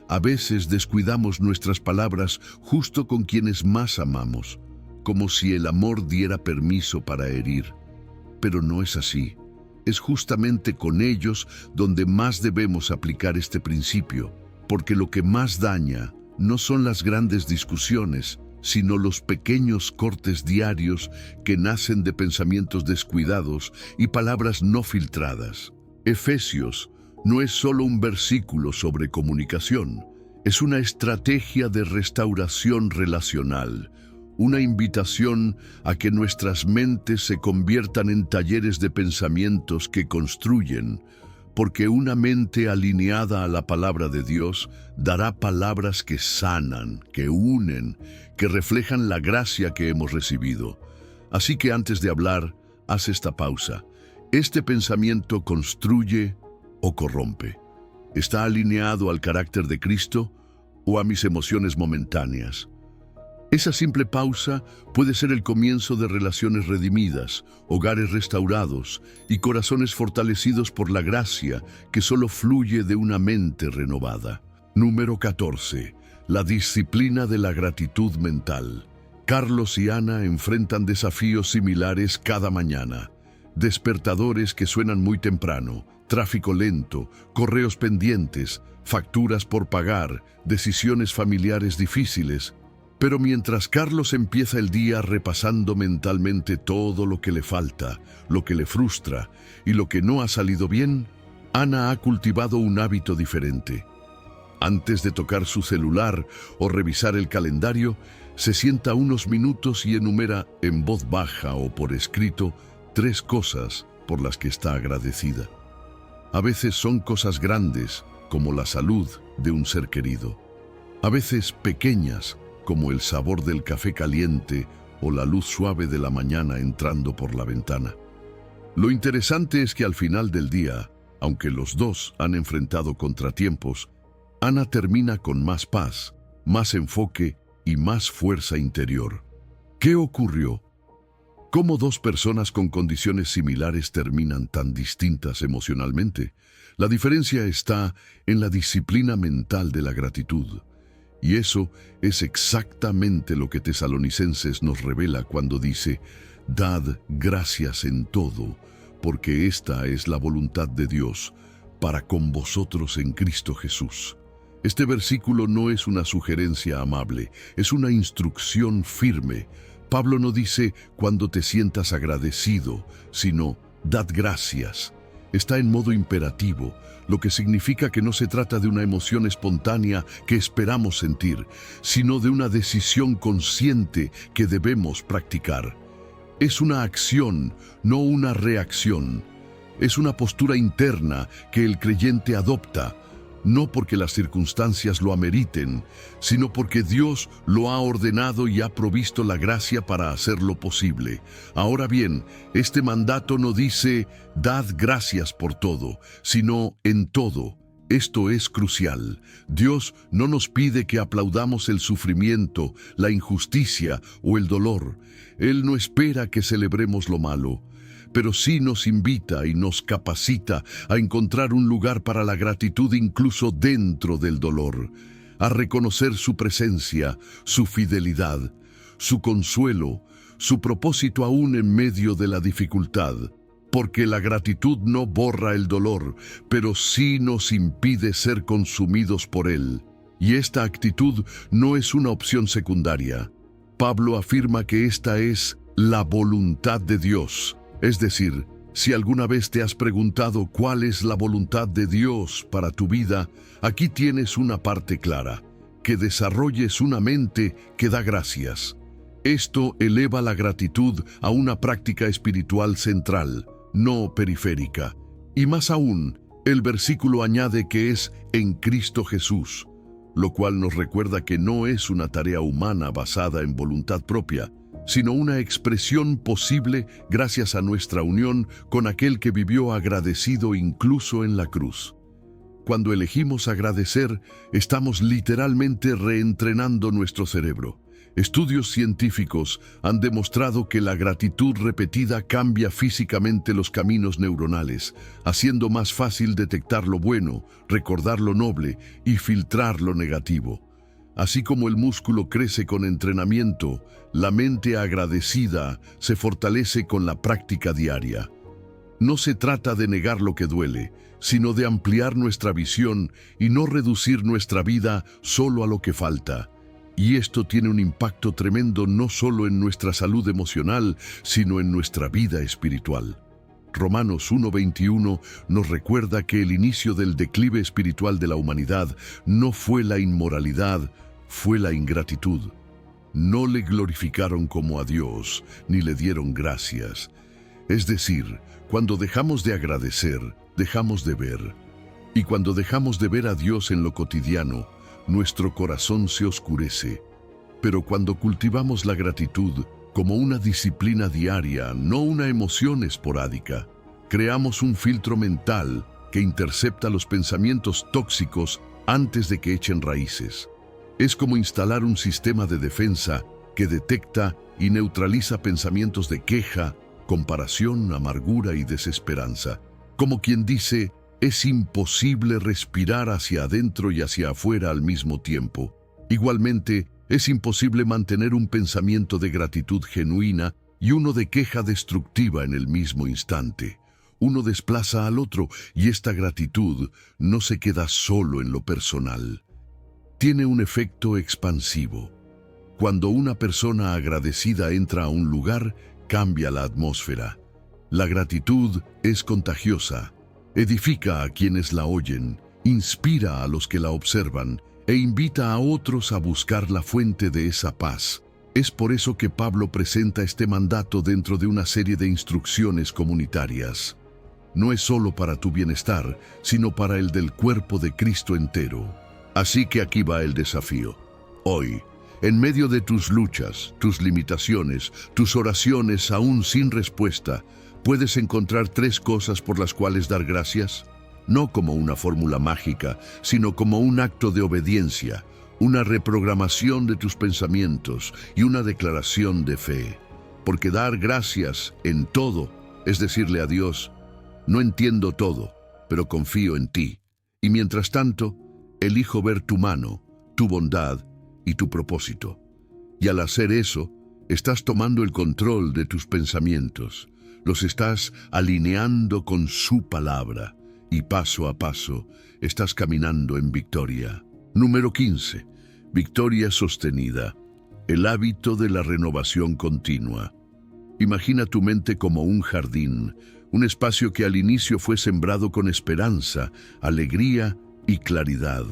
A veces descuidamos nuestras palabras justo con quienes más amamos, como si el amor diera permiso para herir. Pero no es así. Es justamente con ellos donde más debemos aplicar este principio, porque lo que más daña no son las grandes discusiones, sino los pequeños cortes diarios que nacen de pensamientos descuidados y palabras no filtradas. Efesios no es solo un versículo sobre comunicación, es una estrategia de restauración relacional, una invitación a que nuestras mentes se conviertan en talleres de pensamientos que construyen, porque una mente alineada a la palabra de Dios dará palabras que sanan, que unen, que reflejan la gracia que hemos recibido. Así que antes de hablar, haz esta pausa. ¿Este pensamiento construye o corrompe? ¿Está alineado al carácter de Cristo o a mis emociones momentáneas? Esa simple pausa puede ser el comienzo de relaciones redimidas, hogares restaurados y corazones fortalecidos por la gracia que solo fluye de una mente renovada. Número 14. La disciplina de la gratitud mental. Carlos y Ana enfrentan desafíos similares cada mañana. Despertadores que suenan muy temprano, tráfico lento, correos pendientes, facturas por pagar, decisiones familiares difíciles. Pero mientras Carlos empieza el día repasando mentalmente todo lo que le falta, lo que le frustra y lo que no ha salido bien, Ana ha cultivado un hábito diferente. Antes de tocar su celular o revisar el calendario, se sienta unos minutos y enumera en voz baja o por escrito 3 cosas por las que está agradecida. A veces son cosas grandes, como la salud de un ser querido. A veces pequeñas, como el sabor del café caliente o la luz suave de la mañana entrando por la ventana. Lo interesante es que al final del día, aunque los dos han enfrentado contratiempos, Ana termina con más paz, más enfoque y más fuerza interior. ¿Qué ocurrió? ¿Cómo dos personas con condiciones similares terminan tan distintas emocionalmente? La diferencia está en la disciplina mental de la gratitud. Y eso es exactamente lo que Tesalonicenses nos revela cuando dice: «Dad gracias en todo, porque esta es la voluntad de Dios para con vosotros en Cristo Jesús». Este versículo no es una sugerencia amable, es una instrucción firme. Pablo no dice cuando te sientas agradecido, sino dad gracias. Está en modo imperativo, lo que significa que no se trata de una emoción espontánea que esperamos sentir, sino de una decisión consciente que debemos practicar. Es una acción, no una reacción. Es una postura interna que el creyente adopta, no porque las circunstancias lo ameriten, sino porque Dios lo ha ordenado y ha provisto la gracia para hacerlo posible. Ahora bien, este mandato no dice «dad gracias por todo», sino «en todo». Esto es crucial. Dios no nos pide que aplaudamos el sufrimiento, la injusticia o el dolor. Él no espera que celebremos lo malo, pero sí nos invita y nos capacita a encontrar un lugar para la gratitud incluso dentro del dolor, a reconocer su presencia, su fidelidad, su consuelo, su propósito aún en medio de la dificultad. Porque la gratitud no borra el dolor, pero sí nos impide ser consumidos por él. Y esta actitud no es una opción secundaria. Pablo afirma que esta es la voluntad de Dios. Es decir, si alguna vez te has preguntado cuál es la voluntad de Dios para tu vida, aquí tienes una parte clara: que desarrolles una mente que da gracias. Esto eleva la gratitud a una práctica espiritual central, no periférica. Y más aún, el versículo añade que es en Cristo Jesús, lo cual nos recuerda que no es una tarea humana basada en voluntad propia, sino una expresión posible gracias a nuestra unión con aquel que vivió agradecido incluso en la cruz. Cuando elegimos agradecer, estamos literalmente reentrenando nuestro cerebro. Estudios científicos han demostrado que la gratitud repetida cambia físicamente los caminos neuronales, haciendo más fácil detectar lo bueno, recordar lo noble y filtrar lo negativo. Así como el músculo crece con entrenamiento, la mente agradecida se fortalece con la práctica diaria. No se trata de negar lo que duele, sino de ampliar nuestra visión y no reducir nuestra vida solo a lo que falta. Y esto tiene un impacto tremendo no solo en nuestra salud emocional, sino en nuestra vida espiritual. Romanos 1:21 nos recuerda que el inicio del declive espiritual de la humanidad no fue la inmoralidad, fue la ingratitud. No le glorificaron como a Dios, ni le dieron gracias. Es decir, cuando dejamos de agradecer, dejamos de ver. Y cuando dejamos de ver a Dios en lo cotidiano, nuestro corazón se oscurece. Pero cuando cultivamos la gratitud como una disciplina diaria, no una emoción esporádica, creamos un filtro mental que intercepta los pensamientos tóxicos antes de que echen raíces. Es como instalar un sistema de defensa que detecta y neutraliza pensamientos de queja, comparación, amargura y desesperanza. Como quien dice, es imposible respirar hacia adentro y hacia afuera al mismo tiempo. Igualmente, es imposible mantener un pensamiento de gratitud genuina y uno de queja destructiva en el mismo instante. Uno desplaza al otro y esta gratitud no se queda solo en lo personal. Tiene un efecto expansivo. Cuando una persona agradecida entra a un lugar, cambia la atmósfera. La gratitud es contagiosa. Edifica a quienes la oyen, inspira a los que la observan e invita a otros a buscar la fuente de esa paz. Es por eso que Pablo presenta este mandato dentro de una serie de instrucciones comunitarias. No es solo para tu bienestar, sino para el del cuerpo de Cristo entero. Así que aquí va el desafío. Hoy, en medio de tus luchas, tus limitaciones, tus oraciones aún sin respuesta, ¿puedes encontrar 3 cosas por las cuales dar gracias? No como una fórmula mágica, sino como un acto de obediencia, una reprogramación de tus pensamientos y una declaración de fe. Porque dar gracias en todo es decirle a Dios: no entiendo todo, pero confío en ti. Y mientras tanto, elijo ver tu mano, tu bondad y tu propósito. Y al hacer eso, estás tomando el control de tus pensamientos. Los estás alineando con su palabra. Y paso a paso, estás caminando en victoria. Número 15. Victoria sostenida. El hábito de la renovación continua. Imagina tu mente como un jardín, un espacio que al inicio fue sembrado con esperanza, alegría y claridad.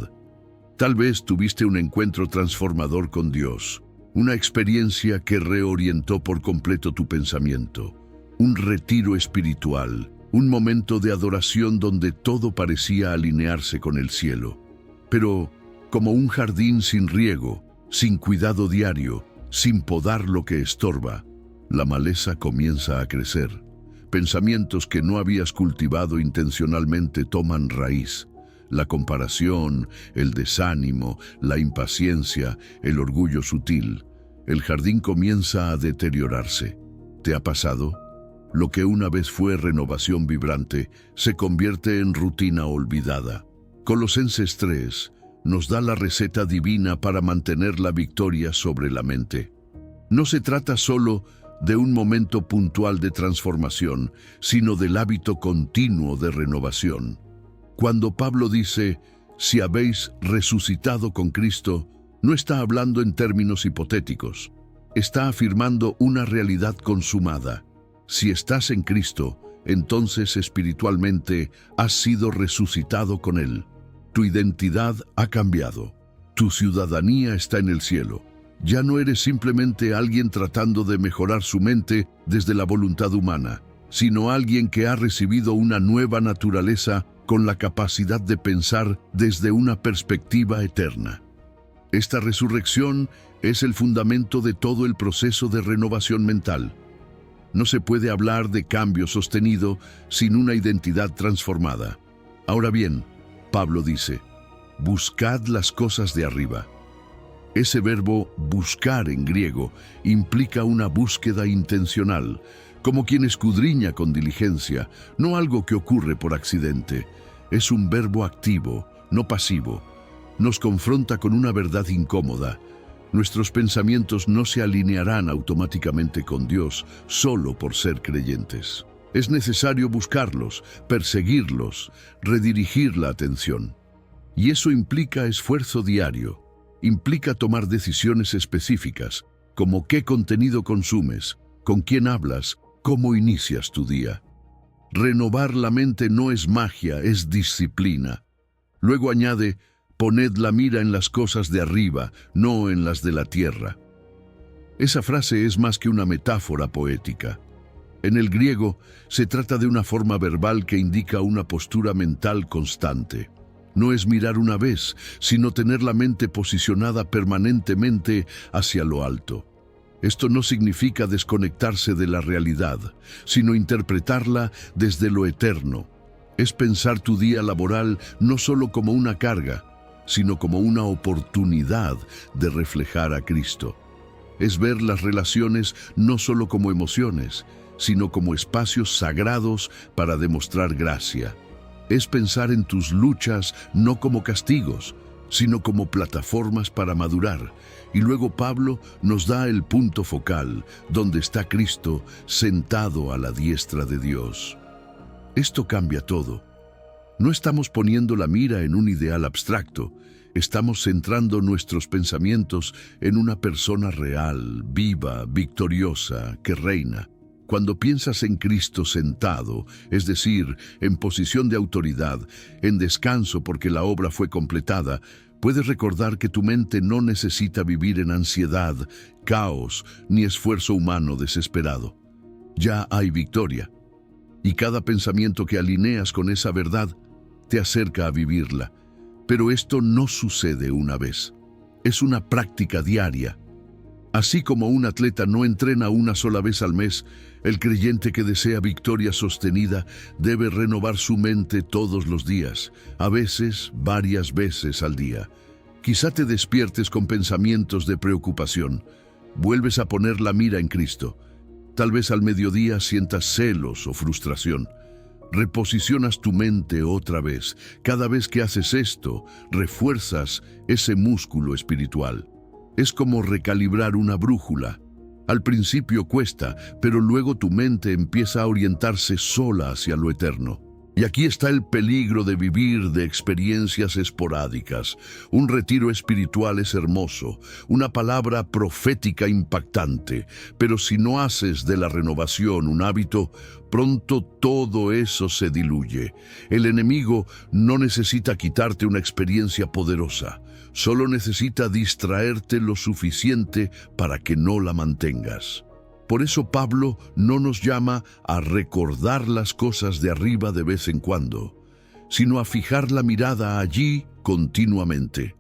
Tal vez tuviste un encuentro transformador con Dios, una experiencia que reorientó por completo tu pensamiento, un retiro espiritual, un momento de adoración donde todo parecía alinearse con el cielo. Pero, como un jardín sin riego, sin cuidado diario, sin podar lo que estorba, la maleza comienza a crecer. Pensamientos que no habías cultivado intencionalmente toman raíz. La comparación, el desánimo, la impaciencia, el orgullo sutil. El jardín comienza a deteriorarse. ¿Te ha pasado? Lo que una vez fue renovación vibrante se convierte en rutina olvidada. Colosenses 3 nos da la receta divina para mantener la victoria sobre la mente. No se trata solo de un momento puntual de transformación, sino del hábito continuo de renovación. Cuando Pablo dice: si habéis resucitado con Cristo, no está hablando en términos hipotéticos. Está afirmando una realidad consumada. Si estás en Cristo, entonces espiritualmente has sido resucitado con Él. Tu identidad ha cambiado. Tu ciudadanía está en el cielo. Ya no eres simplemente alguien tratando de mejorar su mente desde la voluntad humana, sino alguien que ha recibido una nueva naturaleza con la capacidad de pensar desde una perspectiva eterna. Esta resurrección es el fundamento de todo el proceso de renovación mental. No se puede hablar de cambio sostenido sin una identidad transformada. Ahora bien, Pablo dice: buscad las cosas de arriba. Ese verbo buscar en griego implica una búsqueda intencional, como quien escudriña con diligencia, no algo que ocurre por accidente. Es un verbo activo, no pasivo. Nos confronta con una verdad incómoda. Nuestros pensamientos no se alinearán automáticamente con Dios solo por ser creyentes. Es necesario buscarlos, perseguirlos, redirigir la atención. Y eso implica esfuerzo diario. Implica tomar decisiones específicas, como qué contenido consumes, con quién hablas, cómo inicias tu día. Renovar la mente no es magia, es disciplina. Luego añade: poned la mira en las cosas de arriba, no en las de la tierra. Esa frase es más que una metáfora poética. En el griego se trata de una forma verbal que indica una postura mental constante. No es mirar una vez, sino tener la mente posicionada permanentemente hacia lo alto. Esto no significa desconectarse de la realidad, sino interpretarla desde lo eterno. Es pensar tu día laboral no solo como una carga, sino como una oportunidad de reflejar a Cristo. Es ver las relaciones no solo como emociones, sino como espacios sagrados para demostrar gracia. Es pensar en tus luchas no como castigos, sino como plataformas para madurar. Y luego Pablo nos da el punto focal, donde está Cristo sentado a la diestra de Dios. Esto cambia todo. No estamos poniendo la mira en un ideal abstracto, estamos centrando nuestros pensamientos en una persona real, viva, victoriosa, que reina. Cuando piensas en Cristo sentado, es decir, en posición de autoridad, en descanso porque la obra fue completada, puedes recordar que tu mente no necesita vivir en ansiedad, caos, ni esfuerzo humano desesperado. Ya hay victoria. Y cada pensamiento que alineas con esa verdad te acerca a vivirla. Pero esto no sucede una vez. Es una práctica diaria. Así como un atleta no entrena una sola vez al mes, el creyente que desea victoria sostenida debe renovar su mente todos los días, a veces varias veces al día. Quizá te despiertes con pensamientos de preocupación. Vuelves a poner la mira en Cristo. Tal vez al mediodía sientas celos o frustración. Reposicionas tu mente otra vez. Cada vez que haces esto, refuerzas ese músculo espiritual. Es como recalibrar una brújula. Al principio cuesta, pero luego tu mente empieza a orientarse sola hacia lo eterno. Y aquí está el peligro de vivir de experiencias esporádicas. Un retiro espiritual es hermoso, una palabra profética impactante, pero si no haces de la renovación un hábito, pronto todo eso se diluye. El enemigo no necesita quitarte una experiencia poderosa, solo necesita distraerte lo suficiente para que no la mantengas. Por eso Pablo no nos llama a recordar las cosas de arriba de vez en cuando, sino a fijar la mirada allí continuamente.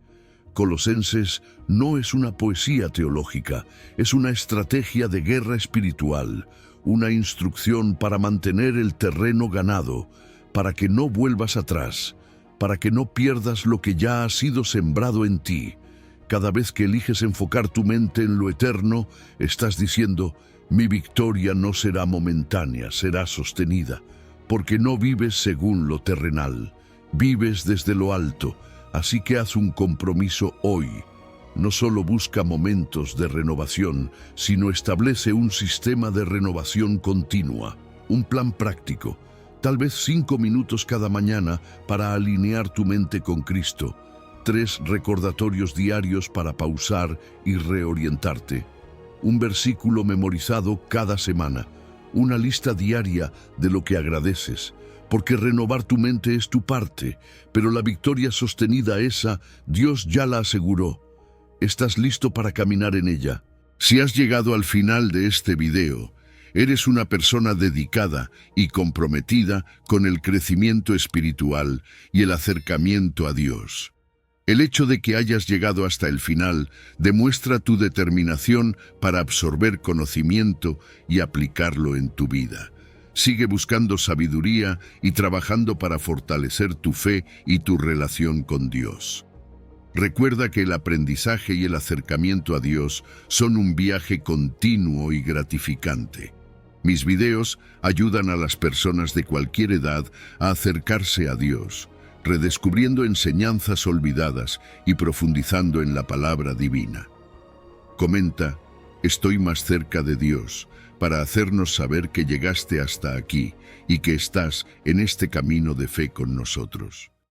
Colosenses no es una poesía teológica, es una estrategia de guerra espiritual, una instrucción para mantener el terreno ganado, para que no vuelvas atrás, para que no pierdas lo que ya ha sido sembrado en ti. Cada vez que eliges enfocar tu mente en lo eterno, estás diciendo: mi victoria no será momentánea, será sostenida, porque no vives según lo terrenal, vives desde lo alto, así que haz un compromiso hoy. No solo busca momentos de renovación, sino establece un sistema de renovación continua, un plan práctico, tal vez 5 minutos cada mañana para alinear tu mente con Cristo, 3 recordatorios diarios para pausar y reorientarte, un versículo memorizado cada semana, una lista diaria de lo que agradeces, porque renovar tu mente es tu parte, pero la victoria sostenida esa, Dios ya la aseguró. ¿Estás listo para caminar en ella? Si has llegado al final de este video, eres una persona dedicada y comprometida con el crecimiento espiritual y el acercamiento a Dios. El hecho de que hayas llegado hasta el final demuestra tu determinación para absorber conocimiento y aplicarlo en tu vida. Sigue buscando sabiduría y trabajando para fortalecer tu fe y tu relación con Dios. Recuerda que el aprendizaje y el acercamiento a Dios son un viaje continuo y gratificante. Mis videos ayudan a las personas de cualquier edad a acercarse a Dios, redescubriendo enseñanzas olvidadas y profundizando en la palabra divina. Comenta: estoy más cerca de Dios, para hacernos saber que llegaste hasta aquí y que estás en este camino de fe con nosotros.